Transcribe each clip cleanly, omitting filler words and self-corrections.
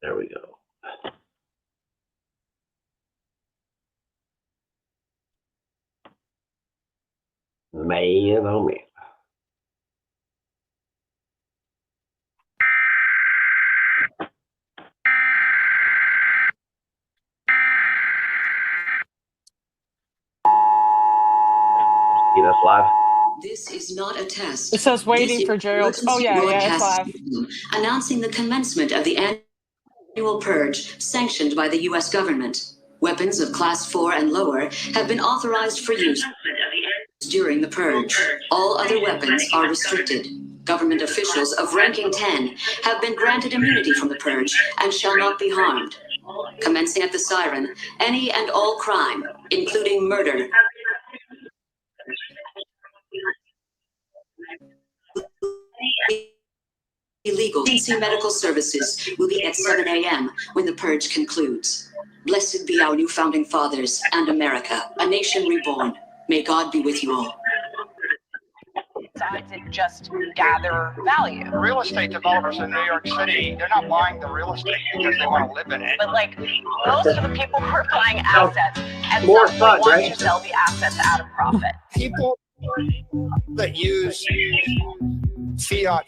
There we go. Man, oh man. See, that's live. This is not a test. It says waiting for Gerald. Oh, yeah, it's live. Announcing the commencement of the annual purge sanctioned by the U.S. government. Weapons of Class 4 and lower have been authorized for use during the purge. All other weapons are restricted. Government officials of ranking 10 have been granted immunity from the purge and shall not be harmed. Commencing at the siren, any and all crime, including murder, illegal medical services will be at 7 a.m. when the purge concludes. Blessed be our new founding fathers and America, a nation reborn. May God be with you all. Sides and just gather value. Real estate developers in New York City, they're not buying the real estate because they want to live in it. But like most of the people who are buying assets and More suddenly fun, want right? to sell the assets at a profit. People that use fiat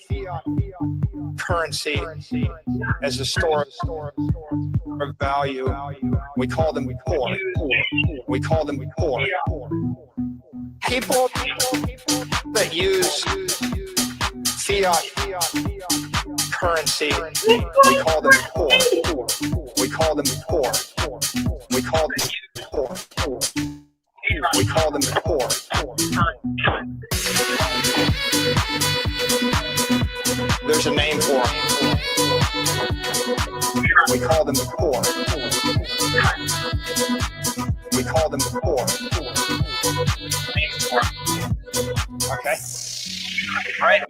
currency as a store of value, we call them poor. We call them poor. People that use fiat currency, we call them poor. We call them poor. We call them poor. We call them poor. There's a name for them. We call them poor. We call them poor. Okay? Right?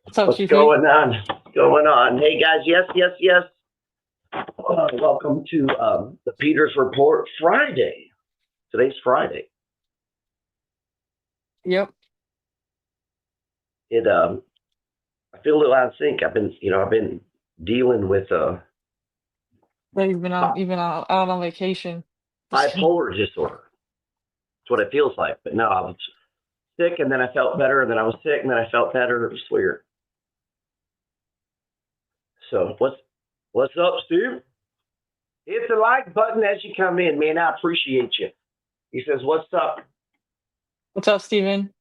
What's going on? Going on? Hey guys, yes. Welcome to the Peters Report Friday. Today's Friday. Yep. I feel a little out of sync. I've been dealing with You've been out on vacation. bipolar disorder. That's what it feels like. But no, I was sick and then I felt better, and then I was sick and then I felt better. It was weird. So what's up, Steve? Hit the like button as you come in, man. I appreciate you. He says, "What's up?" What's up, Steven?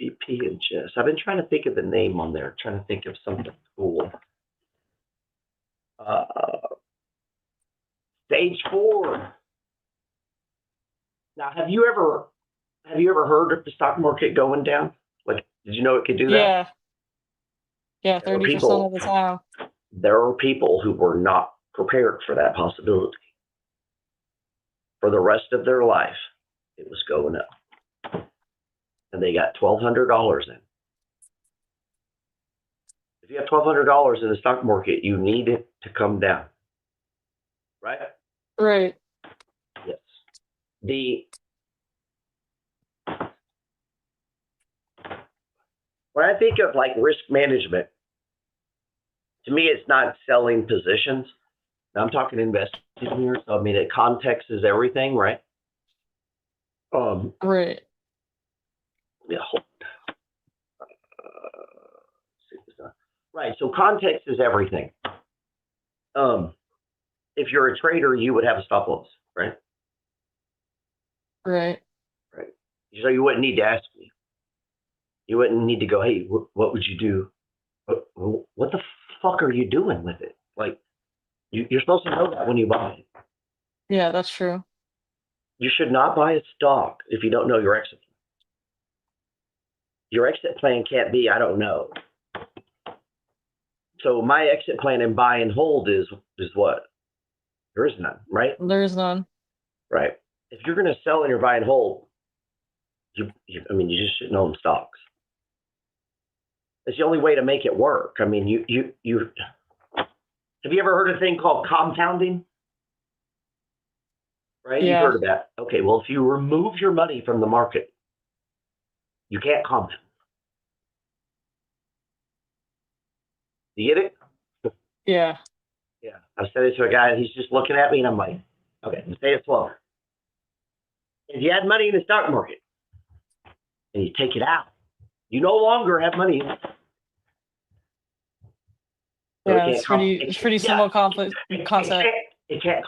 GP and Jess. I've been trying to think of the name on there. Trying to think of something cool. Stage 4. Now, have you ever heard of the stock market going down? Like, did you know it could do that? Yeah, 30% of the time. There are people who were not prepared for that possibility. For the rest of their life, it was going up. And they got $1,200 in. If you have $1,200 in the stock market, you need it to come down. Right? Right. Yes. When I think of like risk management, to me, it's not selling positions. Now, I'm talking investing here, so I mean, context is everything, right? Right. Yeah. Right. So context is everything. If you're a trader, you would have a stop loss, right? Right. Right. So you wouldn't need to ask me. You wouldn't need to go, hey, what would you do? What the fuck are you doing with it? Like, you're supposed to know that when you buy it. Yeah, that's true. You should not buy a stock if you don't know your exit plan. Your exit plan can't be, I don't know. So my exit plan in buy and hold is what? There is none, right? There is none. Right. If you're going to sell in your buy and hold, you just shouldn't own stocks. It's the only way to make it work. I mean, you have you ever heard of a thing called compounding? Right? Yeah. You've heard of that. Okay, well, if you remove your money from the market, You can't compound. You get it? Yeah. Yeah. I said it to a guy, and he's just looking at me, and I'm like, okay, say it slower. If you had money in the stock market and you take it out, you no longer have money. So Yeah, it's pretty similar concept. It can't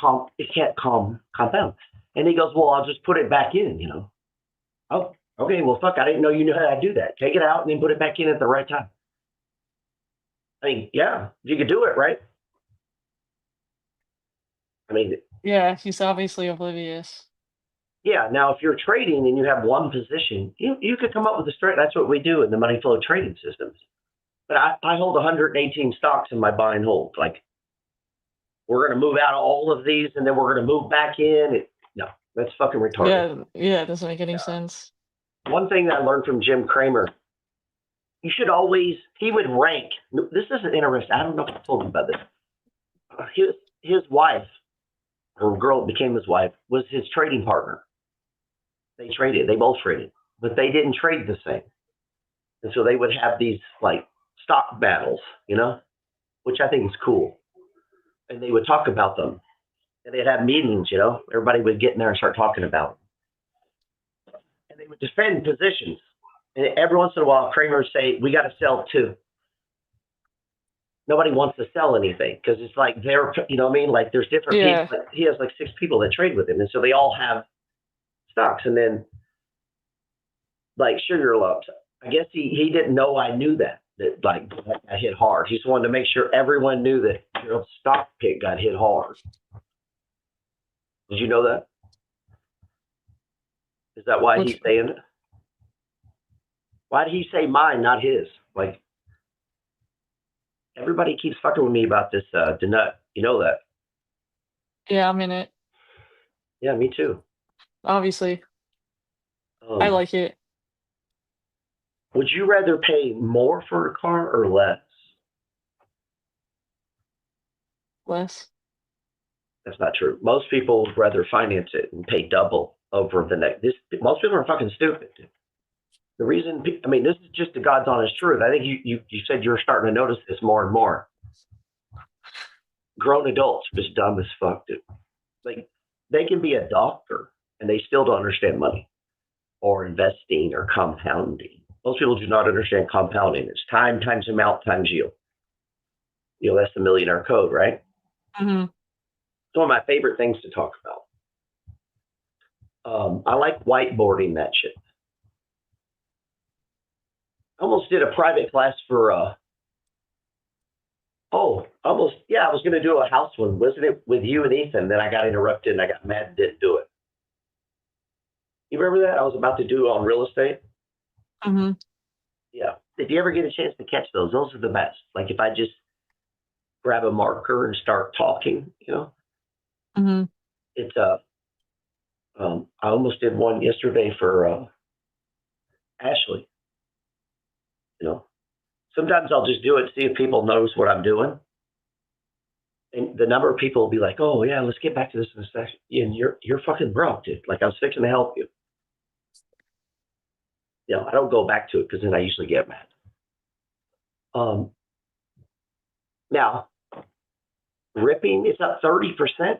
compound. And he goes, well, I'll just put it back in, you know. Oh, okay, well, fuck, I didn't know you knew how to do that. Take it out and then put it back in at the right time. I mean, yeah, you could do it, right? I mean, Yeah, he's obviously oblivious. yeah, now if you're trading and you have one position, you could come up with a straight. That's what we do in the money flow trading systems. But I hold 118 stocks in my buy and hold. Like, we're going to move out of all of these and then we're going to move back in. No, that's fucking retarded. Yeah, it doesn't make any sense. One thing that I learned from Jim Cramer, you should always, he would rank. This isn't interesting. I don't know if I told him about this. His wife, or girl that became his wife, was his trading partner. They both traded, but they didn't trade the same. And so they would have these like stock battles, you know, which I think is cool. And they would talk about them. And they'd have meetings, you know, everybody would get in there and start talking about them. And they would defend positions. And every once in a while, Kramer would say, we got to sell too. Nobody wants to sell anything because it's like they're, you know what I mean? Like there's different people. Like, he has like 6 people that trade with him. And so they all have stocks. And then like sugar lumps, I guess he didn't know I knew that like I hit hard. He just wanted to make sure everyone knew that Gerald's stock pick got hit hard. Did you know that? Is that why he's saying it? Why did he say mine, not his? Like, everybody keeps fucking with me about this Denut. You know that? Yeah, I'm in it. Yeah, me too. Obviously. I like it. Would you rather pay more for a car or less? Less. That's not true. Most people would rather finance it and pay double over the next. Most people are fucking stupid. The reason, I mean, this is just the God's honest truth. I think you said you're starting to notice this more and more. Grown adults are just dumb as fuck, dude. Like, they can be a doctor and they still don't understand money or investing or compounding. Most people do not understand compounding. It's time times amount times yield. You know, that's the millionaire code, right? Mm-hmm. It's one of my favorite things to talk about. I like whiteboarding that shit. I almost did a private class for, I was going to do a house one. Wasn't it with you and Ethan? Then I got interrupted and I got mad and didn't do it. You remember that? I was about to do on real estate. Mm-hmm. Yeah. If you ever get a chance to catch those are the best. Like if I just grab a marker and start talking, you know, Mm-hmm. it's I almost did one yesterday for Ashley. You know, sometimes I'll just do it, see if people notice what I'm doing. And the number of people will be like, oh yeah, let's get back to this in a second. And you're fucking broke, dude. Like I was fixing to help you. You know, I don't go back to it because then I usually get mad. Now, ripping is up 30%.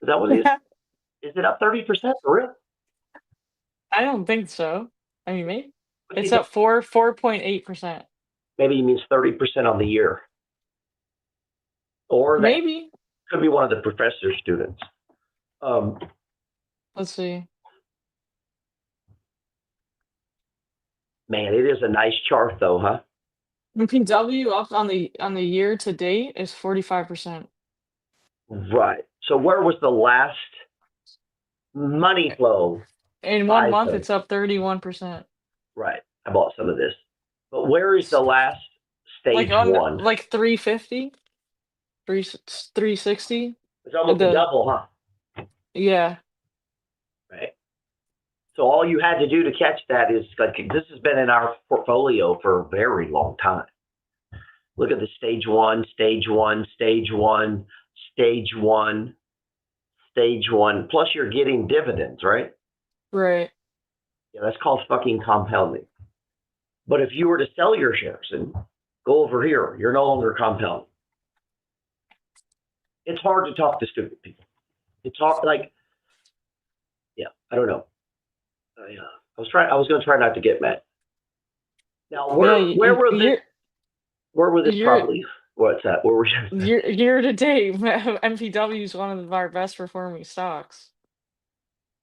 Is that what it is? Is it up 30% for real? I don't think so. I mean, maybe it's up 4.8%. Maybe he means 30% on the year. Or maybe could be one of the professor's students. Let's see. Man, it is a nice chart though, huh? MPW up on the year to date is 45%. Right. So where was the last money flow? In 1 month, it's up 31%. Right. I bought some of this. But where is the last stage one? Like 350? 360? It's almost a double, huh? Yeah. Right. So all you had to do to catch that is like this has been in our portfolio for a very long time. Look at the stage one, stage one, stage one, stage one, stage one. Plus you're getting dividends, right? Right. You that's called fucking compounding. But if you were to sell your shares and go over here, you're no longer compounding. It's hard to talk to stupid people. It's hard, like, yeah, I don't know. I was going to try not to get mad. Now, where were this probably? What's that? Where were you? Year to date, MPW is one of our best performing stocks.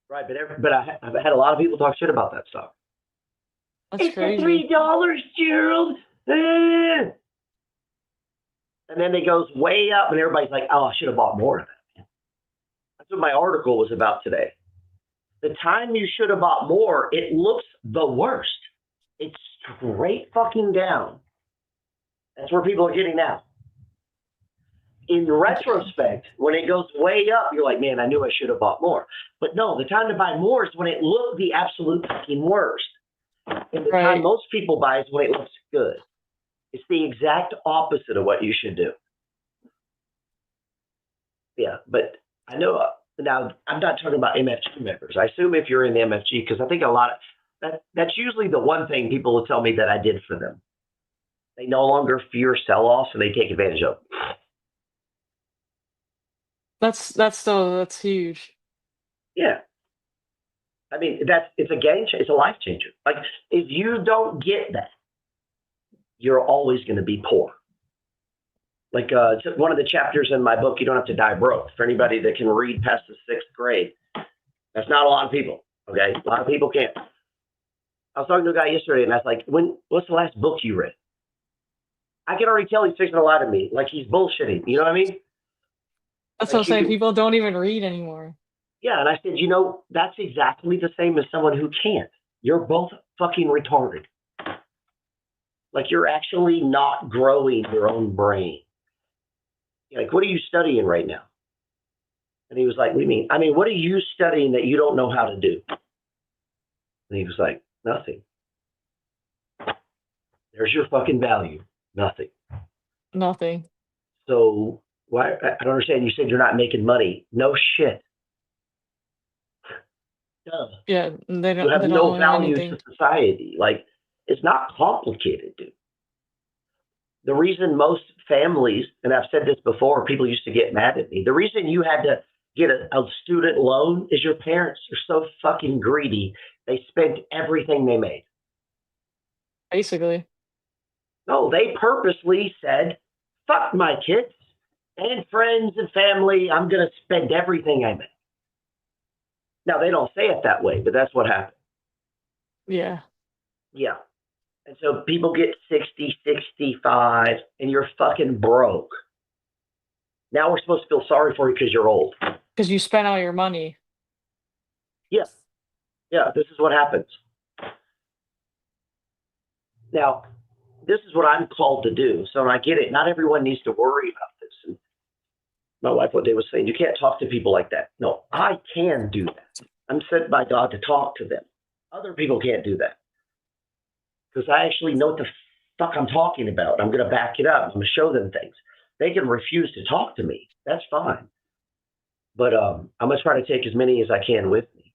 Right, but I've had a lot of people talk shit about that stock. That's it's crazy. at $3, Gerald. And then it goes way up, and everybody's like, "Oh, I should have bought more of that." That's what my article was about today. The time you should have bought more, it looks the worst. It's straight fucking down. That's where people are getting now. In retrospect, when it goes way up, you're like, man, I knew I should have bought more. But no, the time to buy more is when it looked the absolute fucking worst. And the time most people buy is when it looks good. It's the exact opposite of what you should do. Yeah, but I know, now I'm not talking about MFG members. I assume if you're in the MFG, because I think a lot of, that's usually the one thing people will tell me that I did for them. They no longer fear sell-offs and they take advantage of them. That's huge. Yeah. I mean, it's a game changer. It's a life changer. Like, if you don't get that, you're always going to be poor. Like, one of the chapters in my book, You Don't Have to Die Broke. For anybody that can read past the 6th grade, that's not a lot of people. Okay, a lot of people can't. I was talking to a guy yesterday, and I was like, what's the last book you read? I can already tell he's fixing to lie to me. Like, he's bullshitting. You know what I mean? That's what I'm saying. People don't even read anymore. Yeah, and I said, that's exactly the same as someone who can't. You're both fucking retarded. Like, you're actually not growing your own brain. Like, what are you studying right now? And he was like, what do you mean? I mean, what are you studying that you don't know how to do? And he was like, nothing. There's your fucking value. Nothing. Nothing. So why? I don't understand. You said you're not making money. No shit. Duh. Yeah, they don't. You have they no don't value anything. to society. Like, it's not complicated, dude. The reason most families, and I've said this before, people used to get mad at me. The reason you had to get a student loan is your parents are so fucking greedy. They spent everything they made. Basically. No, they purposely said, fuck my kids and friends and family. I'm going to spend everything I make. Now, they don't say it that way, but that's what happened. Yeah. Yeah. And so people get 60, 65, and you're fucking broke. Now we're supposed to feel sorry for you because you're old. Because you spent all your money. Yeah. Yeah, this is what happens. Now, this is what I'm called to do. So I get it. Not everyone needs to worry about this. And my wife one day was saying, you can't talk to people like that. No, I can do that. I'm sent by God to talk to them. Other people can't do that. Because I actually know what the fuck I'm talking about. I'm going to back it up. I'm going to show them things. They can refuse to talk to me. That's fine. But I'm going to try to take as many as I can with me.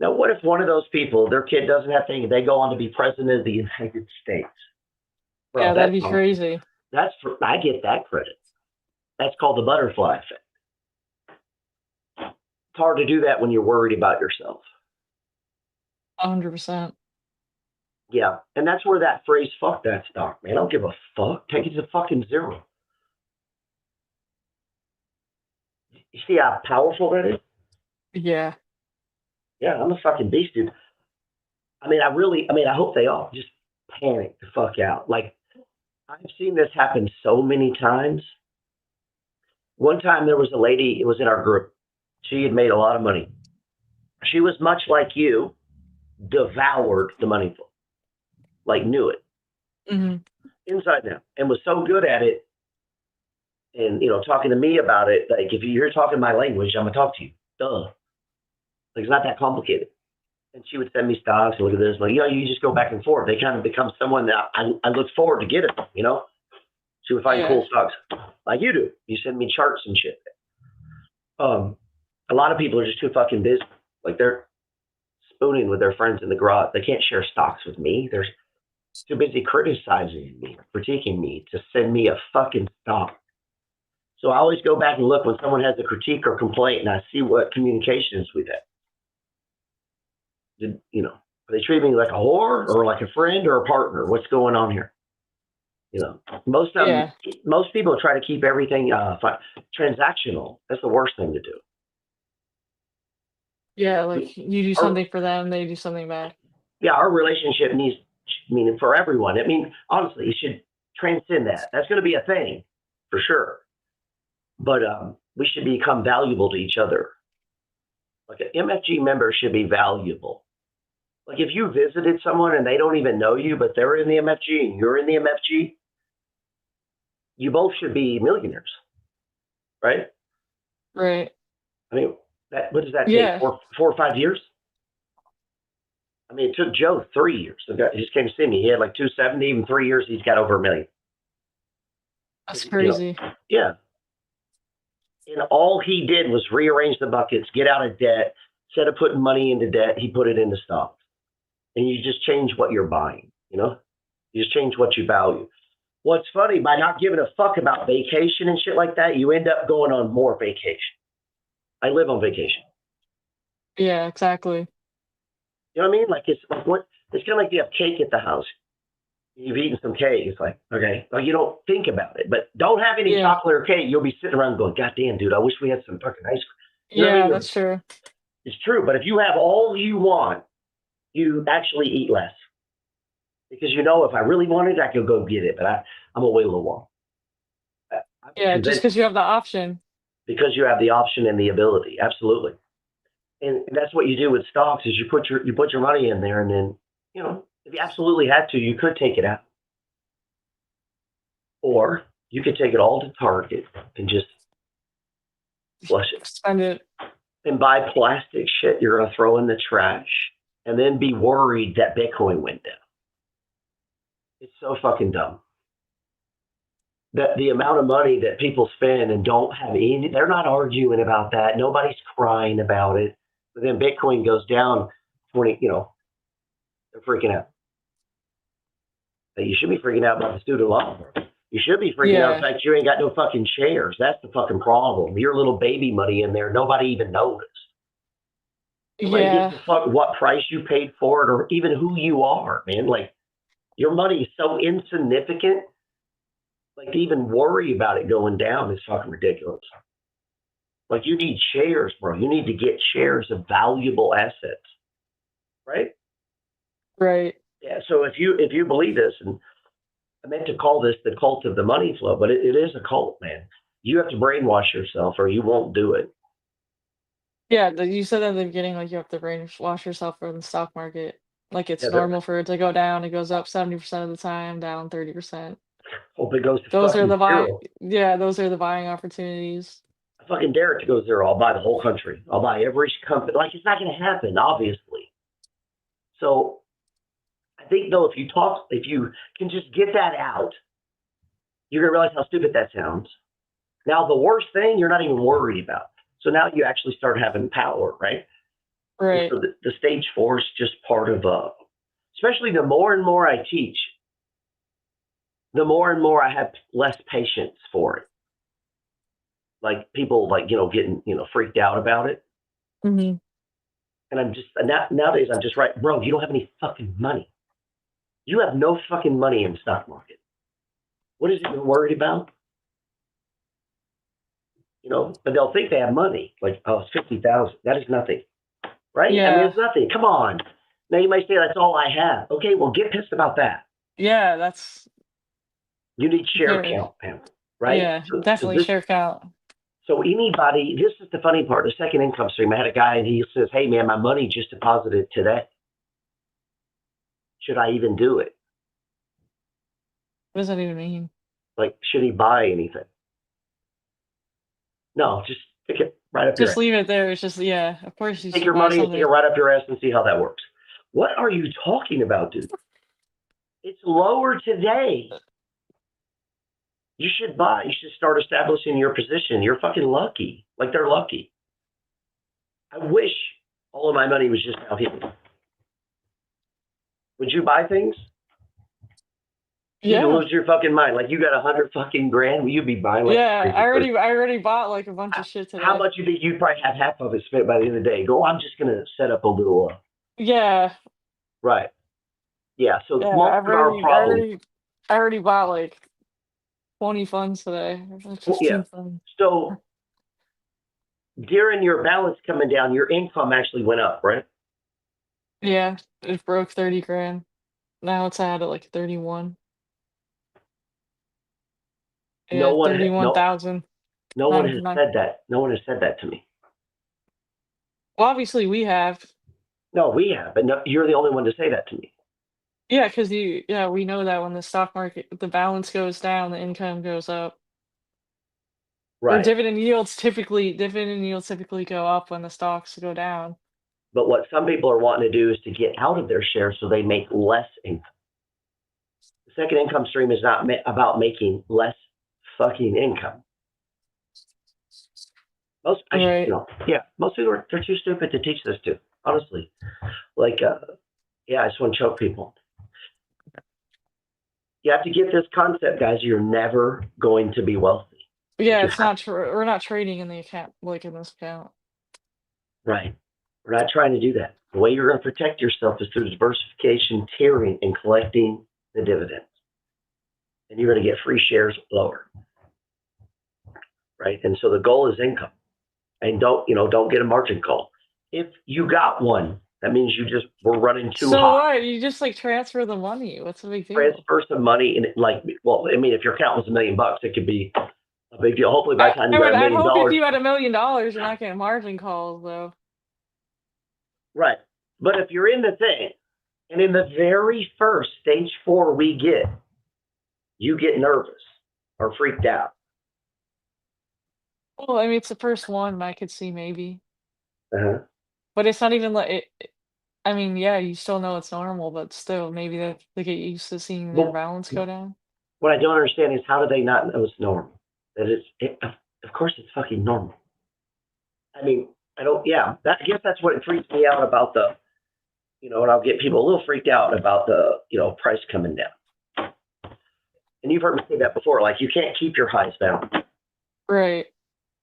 Now, what if one of those people, their kid doesn't have things, they go on to be president of the United States? Bro, yeah, that'd be crazy. I get that credit. That's called the butterfly effect. It's hard to do that when you're worried about yourself. 100%. Yeah, and that's where that phrase, fuck that stock, man. I don't give a fuck. Take it to fucking zero. You see how powerful that is? Yeah. Yeah, I'm a fucking beast, dude. I hope they all just panic the fuck out. Like, I've seen this happen so many times. One time there was a lady, it was in our group. She had made a lot of money. She was much like you, devoured the money flow. Like, knew it. Mm-hmm. Inside now. And was so good at it. And, talking to me about it, like, if you're talking my language, I'm going to talk to you. Duh. Like, it's not that complicated. And she would send me stocks and look at this. Like, you just go back and forth. They kind of become someone that I look forward to getting, She would find cool stocks like you do. You send me charts and shit. A lot of people are just too fucking busy. Like, they're spooning with their friends in the garage. They can't share stocks with me. They're too busy criticizing me, critiquing me to send me a fucking stock. So I always go back and look when someone has a critique or complaint, and I see what communications we've had. Are they treating me like a whore or like a friend or a partner? What's going on here? Most people try to keep everything transactional. That's the worst thing to do. Yeah, like you do something for them, they do something back. Yeah, our relationship needs, for everyone. Honestly, it should transcend that. That's going to be a thing for sure. But we should become valuable to each other. Like an MFG member should be valuable. Like if you visited someone and they don't even know you, but they're in the MFG and you're in the MFG, you both should be millionaires, right? Right. What does that Yeah. take? 4 or 5 years? It took Joe 3 years. He just came to see me. He had like 270. In 3 years, he's got over $1 million. That's crazy. Yeah. And all he did was rearrange the buckets, get out of debt. Instead of putting money into debt, he put it into stocks. And you just change what you're buying, You just change what you value. What's funny, by not giving a fuck about vacation and shit like that, you end up going on more vacation. I live on vacation. Yeah, exactly. You know what I mean? It's kind of like you have cake at the house. You've eaten some cake. It's like, okay, well, you don't think about it, but don't have any chocolate or cake. You'll be sitting around going, God damn, dude, I wish we had some fucking ice cream. That's true. It's true. But if you have all you want, you actually eat less. Because if I really wanted it, I could go get it, but I'm going to wait a little while. Just because you have the option. Because you have the option and the ability. Absolutely. And that's what you do with stocks is you put your money in there, and then, if you absolutely had to, you could take it out. Or you could take it all to Target and just flush it. Spend it. And buy plastic shit you're going to throw in the trash and then be worried that Bitcoin went down. It's so fucking dumb. That the amount of money that people spend and don't have they're not arguing about that. Nobody's crying about it. But then Bitcoin goes down 20, they're freaking out. You should be freaking out about the student loan. You should be freaking out the fact you ain't got no fucking shares. That's the fucking problem. Your little baby money in there, nobody even noticed. Nobody gives a fuck what price you paid for it or even who you are, man. Your money is so insignificant. To even worry about it going down is fucking ridiculous. You need shares, bro. You need to get shares of valuable assets, right? Right. Yeah. So if you believe this, and I meant to call this the cult of the money flow, but it is a cult, man. You have to brainwash yourself, or you won't do it. Yeah, you said at the beginning, you have to brainwash yourself from the stock market. It's normal for it to go down. It goes up 70% of the time, down 30%. Hope it goes to those are the zero. those are the buying opportunities. I fucking dare it to go zero. I'll buy the whole country. I'll buy every company. It's not going to happen, obviously. So I think though, if you can just get that out, you're going to realize how stupid that sounds. Now, the worst thing you're not even worried about. So now you actually start having power, right? Right. So the stage 4 is just part of, especially the more and more I teach, the more and more I have less patience for it. People getting, freaked out about it. Mm-hmm. And nowadays I'm just right, bro, you don't have any fucking money. You have no fucking money in the stock market. What is it you're worried about? But they'll think they have money. It's 50,000. That is nothing. Right? Yeah. It's nothing. Come on. Now you might say that's all I have. Okay, well, get pissed about that. Yeah, You need share count, man. Right? Yeah, definitely share count. So anybody, this is the funny part, the second income stream. I had a guy and he says, hey man, my money just deposited today. Should I even do it? What does that even mean? Should he buy anything? No, just stick it right up your ass. Just leave it there. It's just, of course you take your money and stick it right up your ass and see how that works. What are you talking about, dude? It's lower today. You should buy. You should start establishing your position. You're fucking lucky. They're lucky. I wish all of my money was just out here. Would you buy things? Yeah. You'd lose your fucking mind. Like you got 100 fucking grand, you'd be buying like a Yeah, crazy I person. already bought like a bunch of shit today. How much you think you'd probably have half of it spent by the end of the day? Go, I'm just gonna set up a little. Yeah, Right. Yeah. So yeah, most of our problems. I already bought like 20 funds today. Or like Well, yeah. 15 funds. So during your balance coming down, your income actually went up, right? Yeah, it broke 30 grand. Now it's at like 31. No Yeah, one, no, 31,000. no one has said that. No one has said that to me. Well, obviously we have. No, we have, but no, you're the only one to say that to me. Yeah, because we know that when the stock market, the balance goes down, the income goes up. Or Right. dividend yields typically go up when the stocks go down. But what some people are wanting to do is to get out of their shares so they make less income. The second income stream is not about making less fucking income. Most people they're too stupid to teach this to. Honestly, like, I just want to choke people. You have to get this concept, guys. You're never going to be wealthy. Yeah, it's not true. We're not trading in the account, like in this account. Right. We're not trying to do that. The way you're going to protect yourself is through diversification, tiering, and collecting the dividends. And you're going to get free shares lower. Right. And so the goal is income. And don't get a margin call. If you got one, that means you just were running too hot. So what? You just like transfer the money. What's the big deal? Transfer some money and if your account was $1 million, it could be a big deal. Hopefully by the time you got $1 million. I hope if you had $1 million, you're not getting margin calls though. Right. But if you're in the thing, and in the very first stage 4 we get, you get nervous or freaked out. Well, I mean, it's the first one I could see maybe. Uh-huh. But it's not even like it. I mean, yeah, you still know it's normal, but still, maybe they get used to seeing their balance go down. What I don't understand is how do they not know it's normal? Of course it's fucking normal. I mean, I guess that's what freaks me out about and I'll get people a little freaked out about the, price coming down. And you've heard me say that before, like you can't keep your highs bound. Right.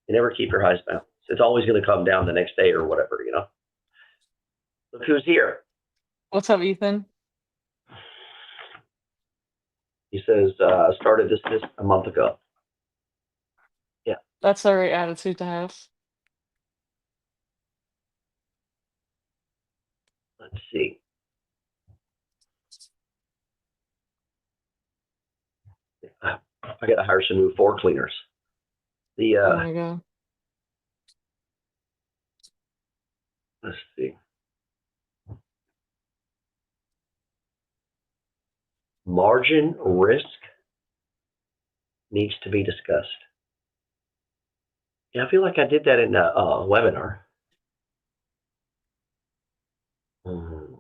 You never keep your highs bound. It's always going to come down the next day or whatever, Look who's here. What's up, Ethan? He says, started this a month ago. Yeah. That's the right attitude to have. Let's see. I got to hire some new floor cleaners. Oh my god. Let's see. Margin risk needs to be discussed. Yeah, I feel like I did that in a webinar.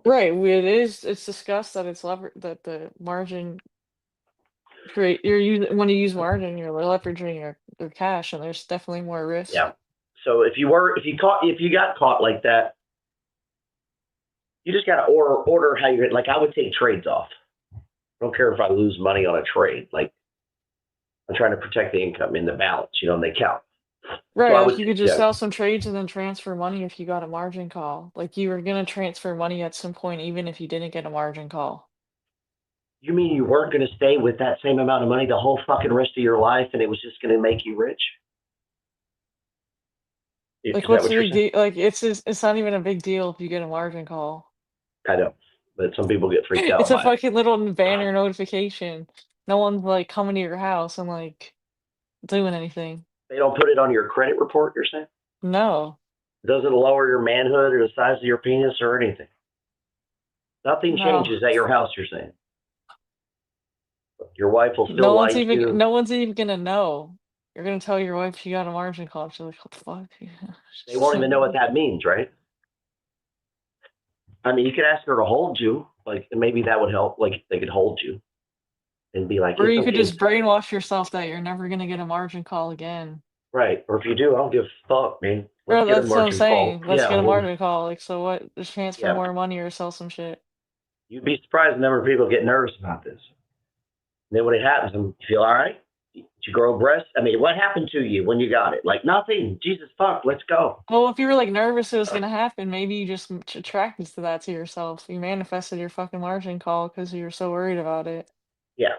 Right. It's discussed that that the margin when you use margin, you're leveraging your cash, and there's definitely more risk. Yeah. So if you got caught like that, you just got to order how you're like. I would take trades off. I don't care if I lose money on a trade. Like I'm trying to protect the income in the balance, and they count. Right. So you could just sell some trades and then transfer money if you got a margin call. Like you were gonna transfer money at some point, even if you didn't get a margin call. You mean you weren't going to stay with that same amount of money the whole fucking rest of your life, and it was just going to make you rich? Like what's the big deal? Like it's not even a big deal if you get a margin call. I know, but some people get freaked out. It's a fucking little banner notification. No one's like coming to your house and like doing anything. They don't put it on your credit report, you're saying? No. It doesn't lower your manhood or the size of your penis or anything. Nothing changes at your house, you're saying. Your wife will still like you. No one's even gonna know. You're gonna tell your wife she got a margin call. She's like, what the fuck? They won't even know what that means, right? I mean, you could ask her to hold you, like, and maybe that would help. Like, they could hold you and be like, or you could just brainwash yourself that you're never gonna get a margin call again. Right. Or if you do, I don't give a fuck, man. That's what I'm saying. Let's get a margin call. Like, so what? Just transfer more money or sell some shit. You'd be surprised the number of people get nervous about this. And then when it happens, you feel all right? Did you grow breasts? I mean, what happened to you when you got it? Like nothing. Jesus fuck, let's go. Well, if you were like nervous it was gonna happen, maybe you just attracted to that to yourself. You manifested your fucking margin call because you were so worried about it. Yeah.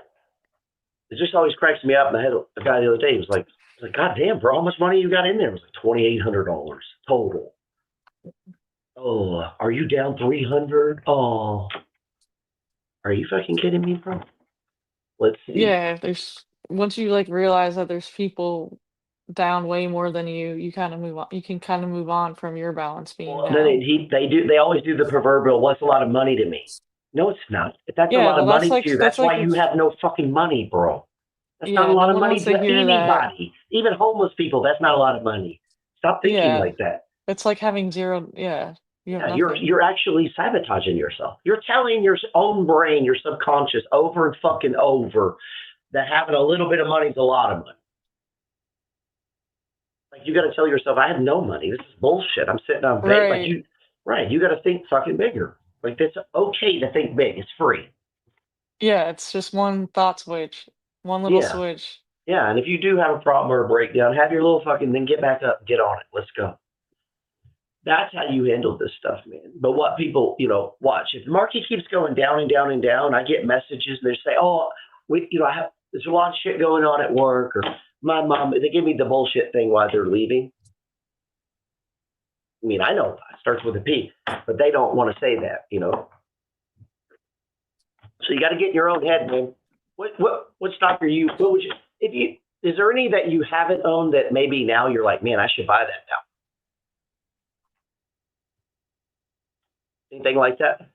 It just always cracks me up. And I had a guy the other day. He was like, God damn, bro, how much money you got in there? It was like $2,800 total. Oh, are you down 300? Oh, are you fucking kidding me, bro? Let's see. Yeah, there's once you like realize that there's people down way more than you, you kind of move on. You can kind of move on from your balance being Well, down. then they always do the proverbial, what's a lot of money to me? No, it's not. That's a Yeah, lot of well, that's money like to you. that's That's why like you have no fucking money, bro. That's not a yeah, lot no of one money wants to to hear that. anybody. Even homeless people, that's not a lot of money. Stop thinking Yeah, like that. it's like having zero. Yeah, you have Yeah, nothing. you're actually sabotaging yourself. You're telling your own brain, your subconscious, over and fucking over that having a little bit of money is a lot of money. Like you got to tell yourself, I have no money. This is bullshit. I'm sitting on bed. Right. Right. You got to think fucking bigger. Like it's okay to think big. It's free. Yeah, it's just one thought switch, one little Yeah. switch. Yeah. And if you do have a problem or a breakdown, have your little fucking, then get back up, get on it. Let's go. That's how you handle this stuff, man. But what people, watch, if the market keeps going down and down and down, I get messages and they say, oh, there's a lot of shit going on at work, or my mom, they give me the bullshit thing while they're leaving. I mean, I know it starts with a P, but they don't want to say that, So you got to get in your own head, man. What stock are you, is there any that you haven't owned that maybe now you're like, man, I should buy that now? Anything like that?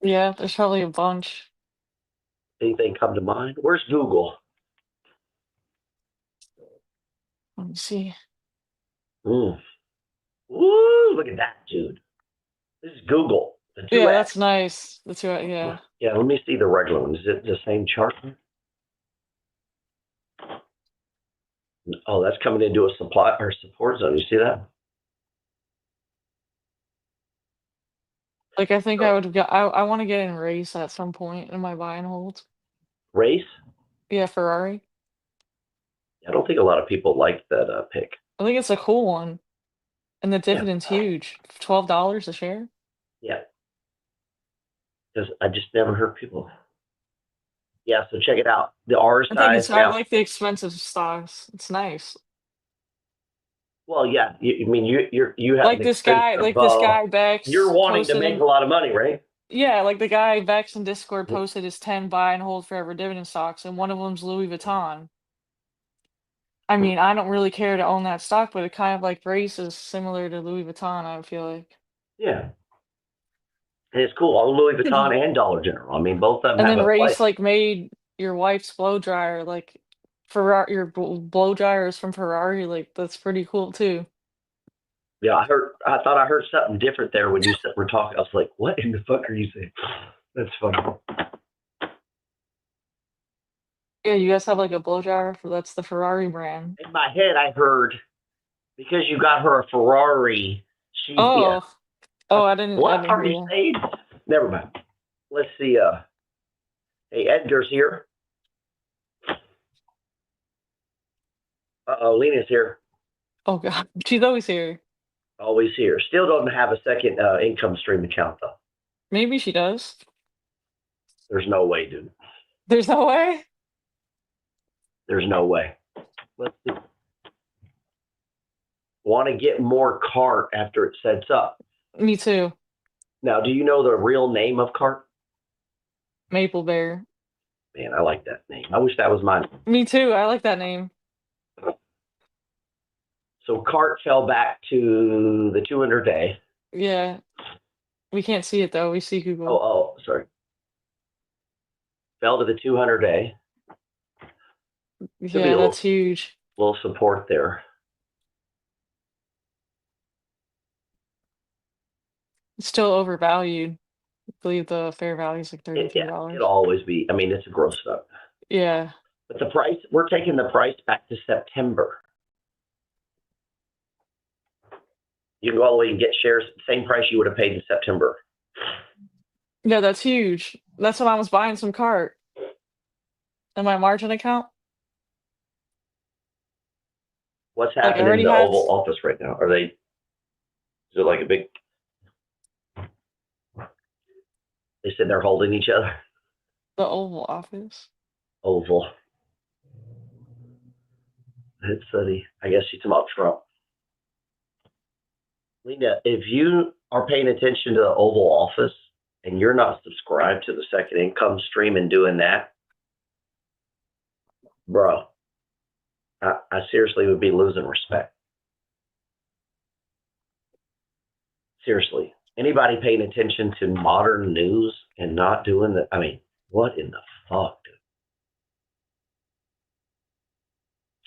Yeah, there's probably a bunch. Anything come to mind? Where's Google? Let me see. Ooh, look at that, dude. This is Google. The 2X. Yeah, that's nice. That's right. Yeah. Yeah, let me see the regular one. Is it the same chart? Oh, that's coming into a supply or support zone. You see that? Like I think I would get. I want to get in race at some point in my buy and hold. Race? Yeah, Ferrari. I don't think a lot of people like that pick. I think it's a cool one, and the dividend's huge. $12 a share. Yeah. Because I just never heard people. Yeah, so check it out. The R size. I like the expensive stocks. It's nice. Well, yeah. You have Like this guy. This guy Bex. You're wanting to make a lot of money, right? Yeah, like the guy Bex in Discord posted his 10 buy and hold forever dividend stocks, and one of them's Louis Vuitton. I mean, I don't really care to own that stock, but it kind of like Race is similar to Louis Vuitton, I feel like. Yeah. And it's cool. All Louis Vuitton and Dollar General. I mean, both of them And have then a Race place. like made your wife's blow dryer, like Ferrari, your blow dryer is from Ferrari, like that's pretty cool too. Yeah, I thought I heard something different there when you were talking. I was like, what in the fuck are you saying? That's funny. Yeah, you guys have like a blow dryer that's the Ferrari brand. In my head, I heard because you got her a Ferrari. Oh, I didn't. What are you saying? Never mind. Let's see. Hey, Edgar's here. Lena's here. Oh God, she's always here. Always here. Still don't have a second income stream account though. Maybe she does. There's no way, dude. There's no way. There's no way. Let's see. Want to get more CART after it sets up. Me too. Now, do you know the real name of CART? Maple Bear. Man, I like that name. I wish that was mine. Me too. I like that name. So CART fell back to the 200-day. Yeah. We can't see it though. We see Google. Oh, sorry. Fell to the 200-day. Yeah, that's huge. Little support there. It's still overvalued. I believe the fair value is like $33. It'll always be. I mean, it's a growth stock. Yeah. But the price, we're taking the price back to September. You can go all the way and get shares at the same price you would have paid in September. Yeah, that's huge. That's when I was buying some cart in my margin account. What's Like I happening in already the had Oval Office right now? Is it like a big, they said they're holding each other? the Oval Office. Oval. It's funny. I guess she's talking about Trump. Lena, if you are paying attention to the Oval Office and you're not subscribed to the second income stream and doing that, bro, I seriously would be losing respect. Seriously. Anybody paying attention to modern news and not doing that? I mean, what in the fuck, dude?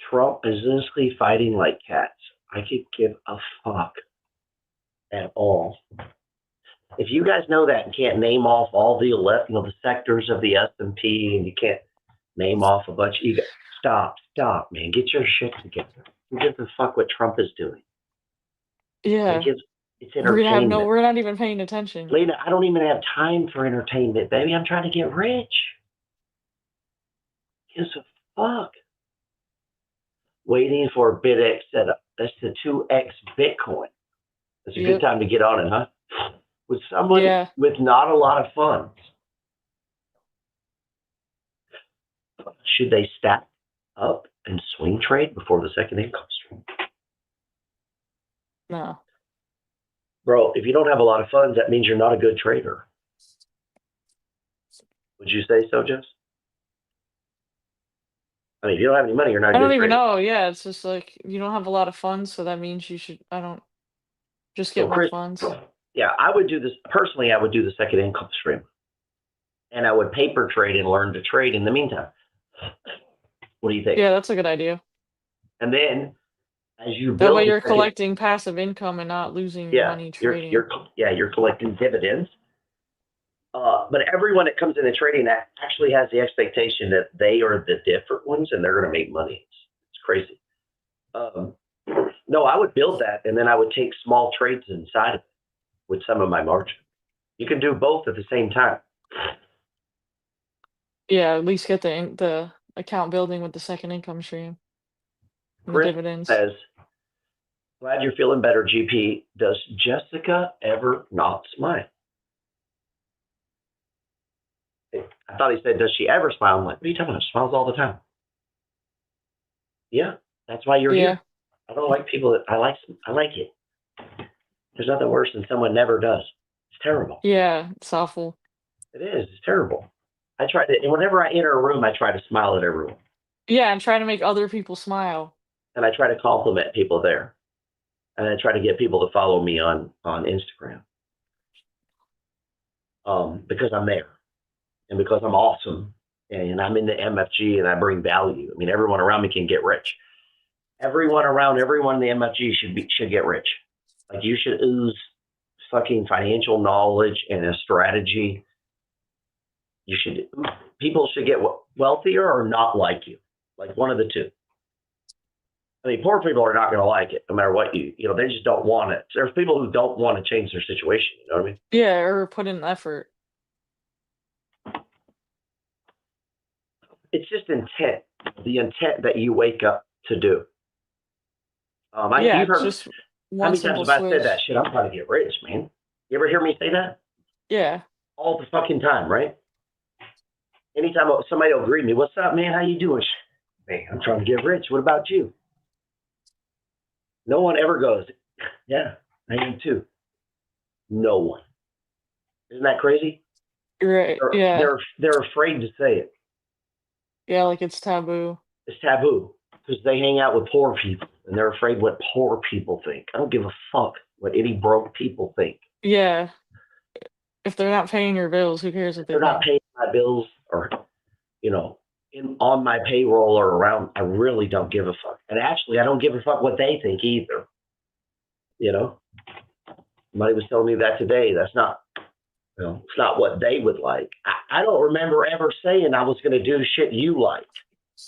Trump is honestly fighting like cats. I could give a fuck at all. If you guys know that and can't name off all the the sectors of the S&P, and you can't name off a bunch, you stop, man, get your shit together. Who gives a fuck what Trump is doing? Yeah. It's entertainment. We're not even paying attention. Lena, I don't even have time for entertainment, baby. I'm trying to get rich. Gives a fuck. Waiting for a BitX setup. That's the 2x Bitcoin. That's a good time to get on it, huh? With someone with not a lot of funds. Should they stack up and swing trade before the second income stream? No. Bro, if you don't have a lot of funds, that means you're not a good trader. Would you say so, Jess? I mean, if you don't have any money, you're not a good trader. I don't even know. Yeah, it's just like you don't have a lot of funds, so that means you should. I don't just get more funds. Yeah, I would do this personally. I would do the second income stream, and I would paper trade and learn to trade in the meantime. What do you think? Yeah, that's a good idea. And then, as you build, that way you're collecting passive income and not losing money trading. You're collecting dividends. But everyone that comes into trading actually has the expectation that they are the different ones and they're going to make money. It's crazy. No, I would build that, and then I would take small trades inside of it with some of my margin. You can do both at the same time. Yeah, at least get the account building with the second income stream. Chris dividends. Says, glad you're feeling better, GP. Does Jessica ever not smile? I thought he said, does she ever smile? I'm like, what are you talking about? She smiles all the time. Yeah, that's why you're here. I don't like people that I like it. There's nothing worse than someone never does. It's terrible. Yeah, it's awful. It is. It's terrible. I try to, and whenever I enter a room, I try to smile at everyone. Yeah, I'm trying to make other people smile. And I try to compliment people there. And I try to get people to follow me on Instagram. Because I'm there. And because I'm awesome. And I'm in the MFG and I bring value. I mean, everyone around me can get rich. Everyone in the MFG should get rich. Like, you should ooze fucking financial knowledge and a strategy. People should get wealthier or not like you. Like, one of the two. I mean, poor people are not going to like it, no matter what they just don't want it. There's people who don't want to change their situation. You know what I mean? Yeah, or put in effort. It's just intent. The intent that you wake up to do. You've heard just how many times have I said that shit? I'm trying to get rich, man. You ever hear me say that? Yeah. All the fucking time, right? Anytime somebody will greet me, what's up, man? How you doing? Man, I'm trying to get rich. What about you? No one ever goes, yeah, I am too. No one. Isn't that crazy? Right. They're afraid to say it. Yeah, like it's taboo. It's taboo because they hang out with poor people and they're afraid what poor people think. I don't give a fuck what any broke people think. Yeah. If they're not paying your bills, who cares if they're not paying my bills or, on my payroll or around? I really don't give a fuck. And actually, I don't give a fuck what they think either. Somebody was telling me that today. That's not, it's not what they would like. I don't remember ever saying I was going to do shit you like.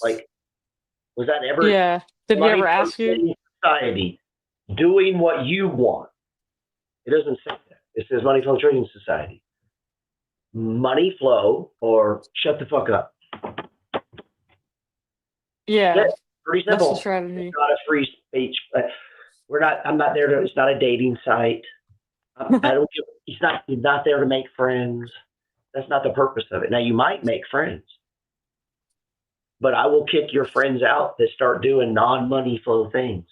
Like, was that ever? Yeah. Did he ever ask you? Society doing what you want. It doesn't say that. It says Money Flow Trading Society. Money flow or shut the fuck up. Yeah, That's pretty that's the simple. strategy. It's not a free speech. I'm not there to. It's not a dating site. I don't. He's not there to make friends. That's not the purpose of it. Now you might make friends, but I will kick your friends out that start doing non-money flow things.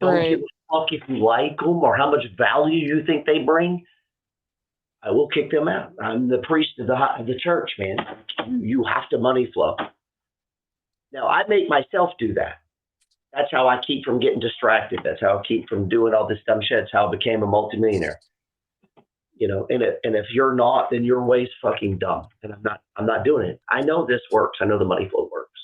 Don't give a fuck if you like them or how much value you think they bring. I will kick them out. I'm the priest of the church, man. You have to money flow. Now I make myself do that. That's how I keep from getting distracted. That's how I keep from doing all this dumb shit. That's how I became a multimillionaire. And if you're not, then your way's fucking dumb. And I'm not doing it. I know this works. I know the money flow works.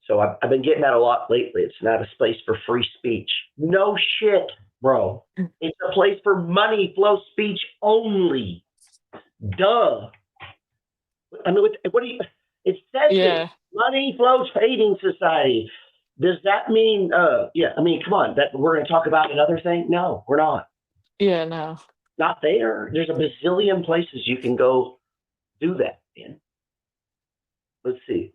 So I've been getting that a lot lately. It's not a space for free speech. No shit, bro. It's a place for money flow speech only. Duh. I mean, what do you? It says it. Money Flow Trading Society. Does that mean? Yeah. I mean, come on. That we're going to talk about another thing? No, we're not. Yeah, no. Not there. There's a bazillion places you can go do that in. Let's see.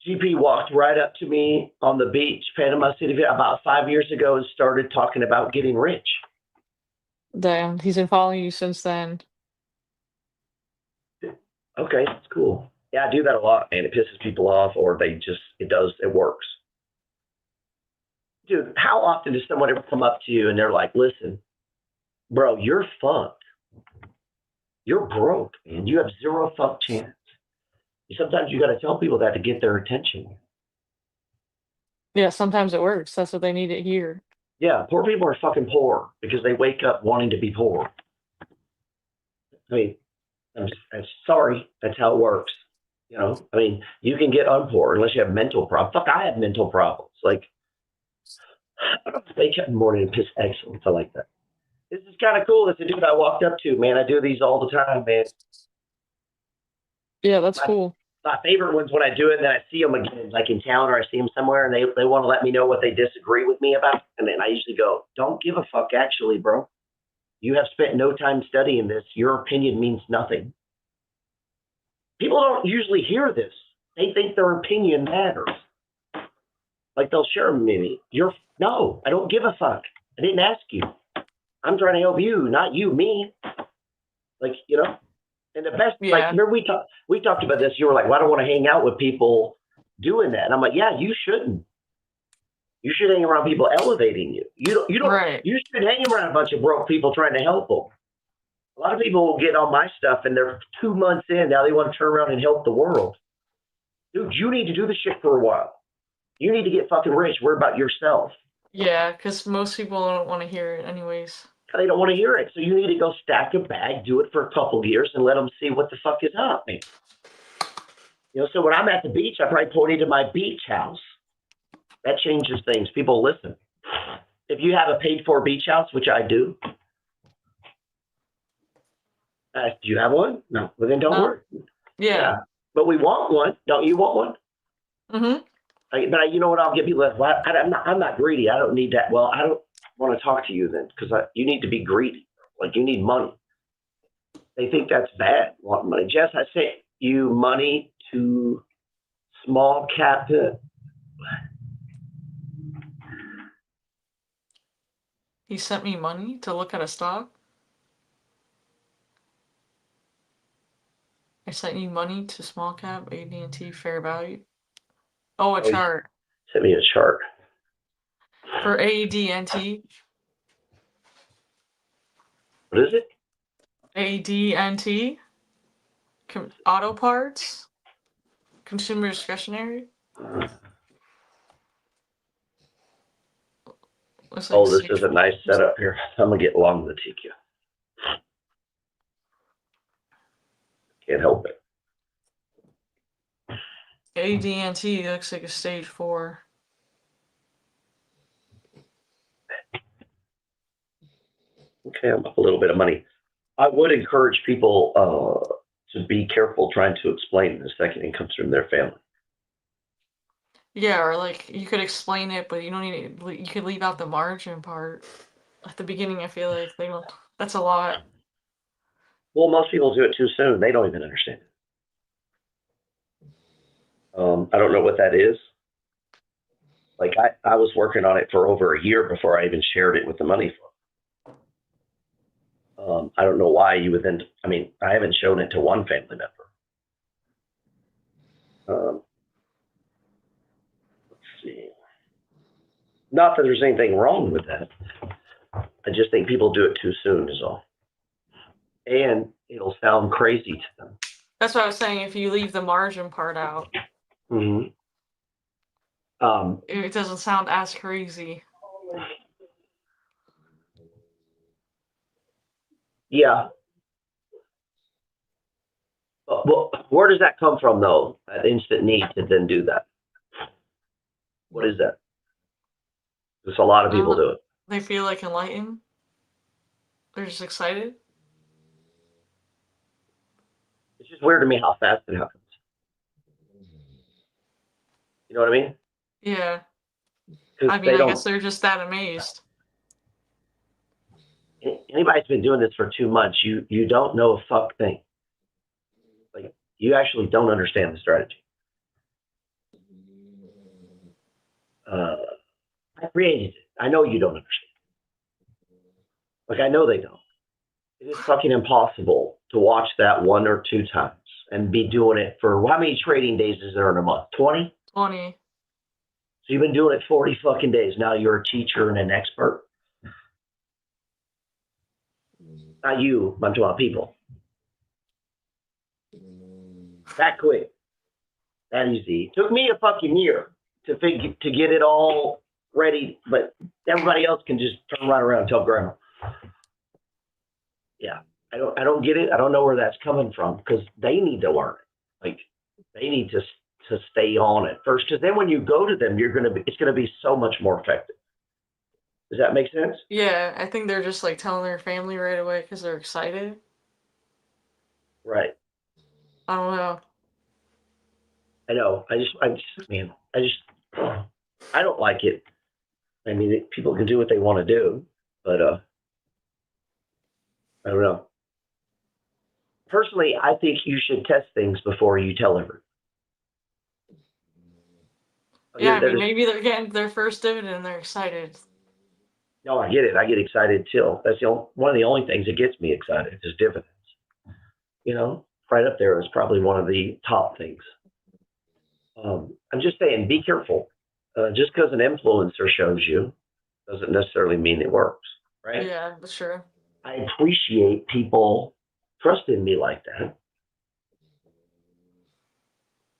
GP walked right up to me on the beach, Panama City, about 5 years ago and started talking about getting rich. Damn, he's been following you since then. Okay, that's cool. Yeah, I do that a lot, man. It pisses people off, or it works. Dude, how often does someone ever come up to you and they're like, listen, bro, you're fucked. You're broke, man. You have zero fuck chance. Sometimes you got to tell people that to get their attention. Yeah, sometimes it works. That's what they need to hear. Yeah, poor people are fucking poor because they wake up wanting to be poor. I mean, I'm sorry, that's how it works. I mean, you can get unpoor unless you have mental problems. Fuck, I have mental problems. Like, wake up in the morning and piss excellence. I like that. This is kind of cool. That's a dude I walked up to, man. I do these all the time, man. Yeah, that's cool. My favorite ones when I do it, and then I see them again, like in town, or I see them somewhere, and they want to let me know what they disagree with me about. And then I usually go, don't give a fuck, actually, bro. You have spent no time studying this. Your opinion means nothing. People don't usually hear this. They think their opinion matters. Like they'll share with me. No, I don't give a fuck. I didn't ask you. I'm trying to help you, not you, me. Like, and the best, like, remember we talked about this. You were like, well, I don't want to hang out with people doing that. And I'm like, yeah, you shouldn't. You should hang around people elevating you. You don't. Right. You should hang around a bunch of broke people trying to help them. A lot of people will get on my stuff and they're 2 months in. Now they want to turn around and help the world. Dude, you need to do this shit for a while. You need to get fucking rich. Worry about yourself. Yeah, because most people don't want to hear it anyways. They don't want to hear it. So you need to go stack a bag, do it for a couple years, and let them see what the fuck is up, man. So when I'm at the beach, I probably point into my beach house. That changes things. People listen. If you have a paid-for beach house, which I do, do you have one? No. Well, then don't worry. Yeah. But we want one. Don't you want one? Mm-hmm. But you know what? I'll give you less. Well, I'm not greedy. I don't need that. Well, I don't want to talk to you then because you need to be greedy. Like you need money. They think that's bad, wanting money. Jess, I sent you money to small cap. He sent me money to look at a stock? I sent you money to small cap, AT&T, fair value. Oh, a chart. Sent me a chart. For AD&T. What is it? AD&T. Auto parts. Consumer discretionary. This is a nice setup here. I'm going to get long the TQ. Can't help it. AD&T looks like a stage 4. Okay, I'm up a little bit of money. I would encourage people to be careful trying to explain the second income stream to their family. Yeah, or like you could explain it, but you don't need it. You could leave out the margin part. At the beginning, I feel like that's a lot. Well, most people do it too soon. They don't even understand it. I don't know what that is. Like I was working on it for over a year before I even shared it with the money flow. I don't know why you would then. I mean, I haven't shown it to one family member. Let's see. Not that there's anything wrong with that. I just think people do it too soon is all. And it'll sound crazy to them. That's what I was saying. If you leave the margin part out, Mm-hmm. it doesn't sound as crazy. Yeah. Well, where does that come from, though? That instant need to then do that. What is that? Because a lot of people do it. They feel like enlightened. They're just excited. It's just weird to me how fast it happens. You know what I mean? Yeah. I mean, I guess they're just that amazed. Anybody's been doing this for 2 months, you don't know a fuck thing. Like, you actually don't understand the strategy. I created it. I know you don't understand. Like, I know they don't. It is fucking impossible to watch that 1 or 2 times and be doing it for, how many trading days is there in a month? 20? 20. So you've been doing it 40 fucking days. Now you're a teacher and an expert. Not you, I'm talking about people. That quick. That easy. It took me a fucking year to get it all ready, but everybody else can just turn right around and tell grandma. Yeah. I don't get it. I don't know where that's coming from because they need to learn it. Like, they need to stay on it first, because then when you go to them, it's gonna be so much more effective. Does that make sense? Yeah, I think they're just like telling their family right away because they're excited. Right. I don't know. I know. I don't like it. I mean, people can do what they want to do, but I don't know. Personally, I think you should test things before you tell everyone. Yeah, I mean, maybe they're getting their first dividend and they're excited. No, I get it. I get excited too. That's one of the only things that gets me excited is dividends. You know, right up there is probably one of the top things. I'm just saying, be careful. Just because an influencer shows you doesn't necessarily mean it works, right? Yeah, that's true. I appreciate people trusting me like that.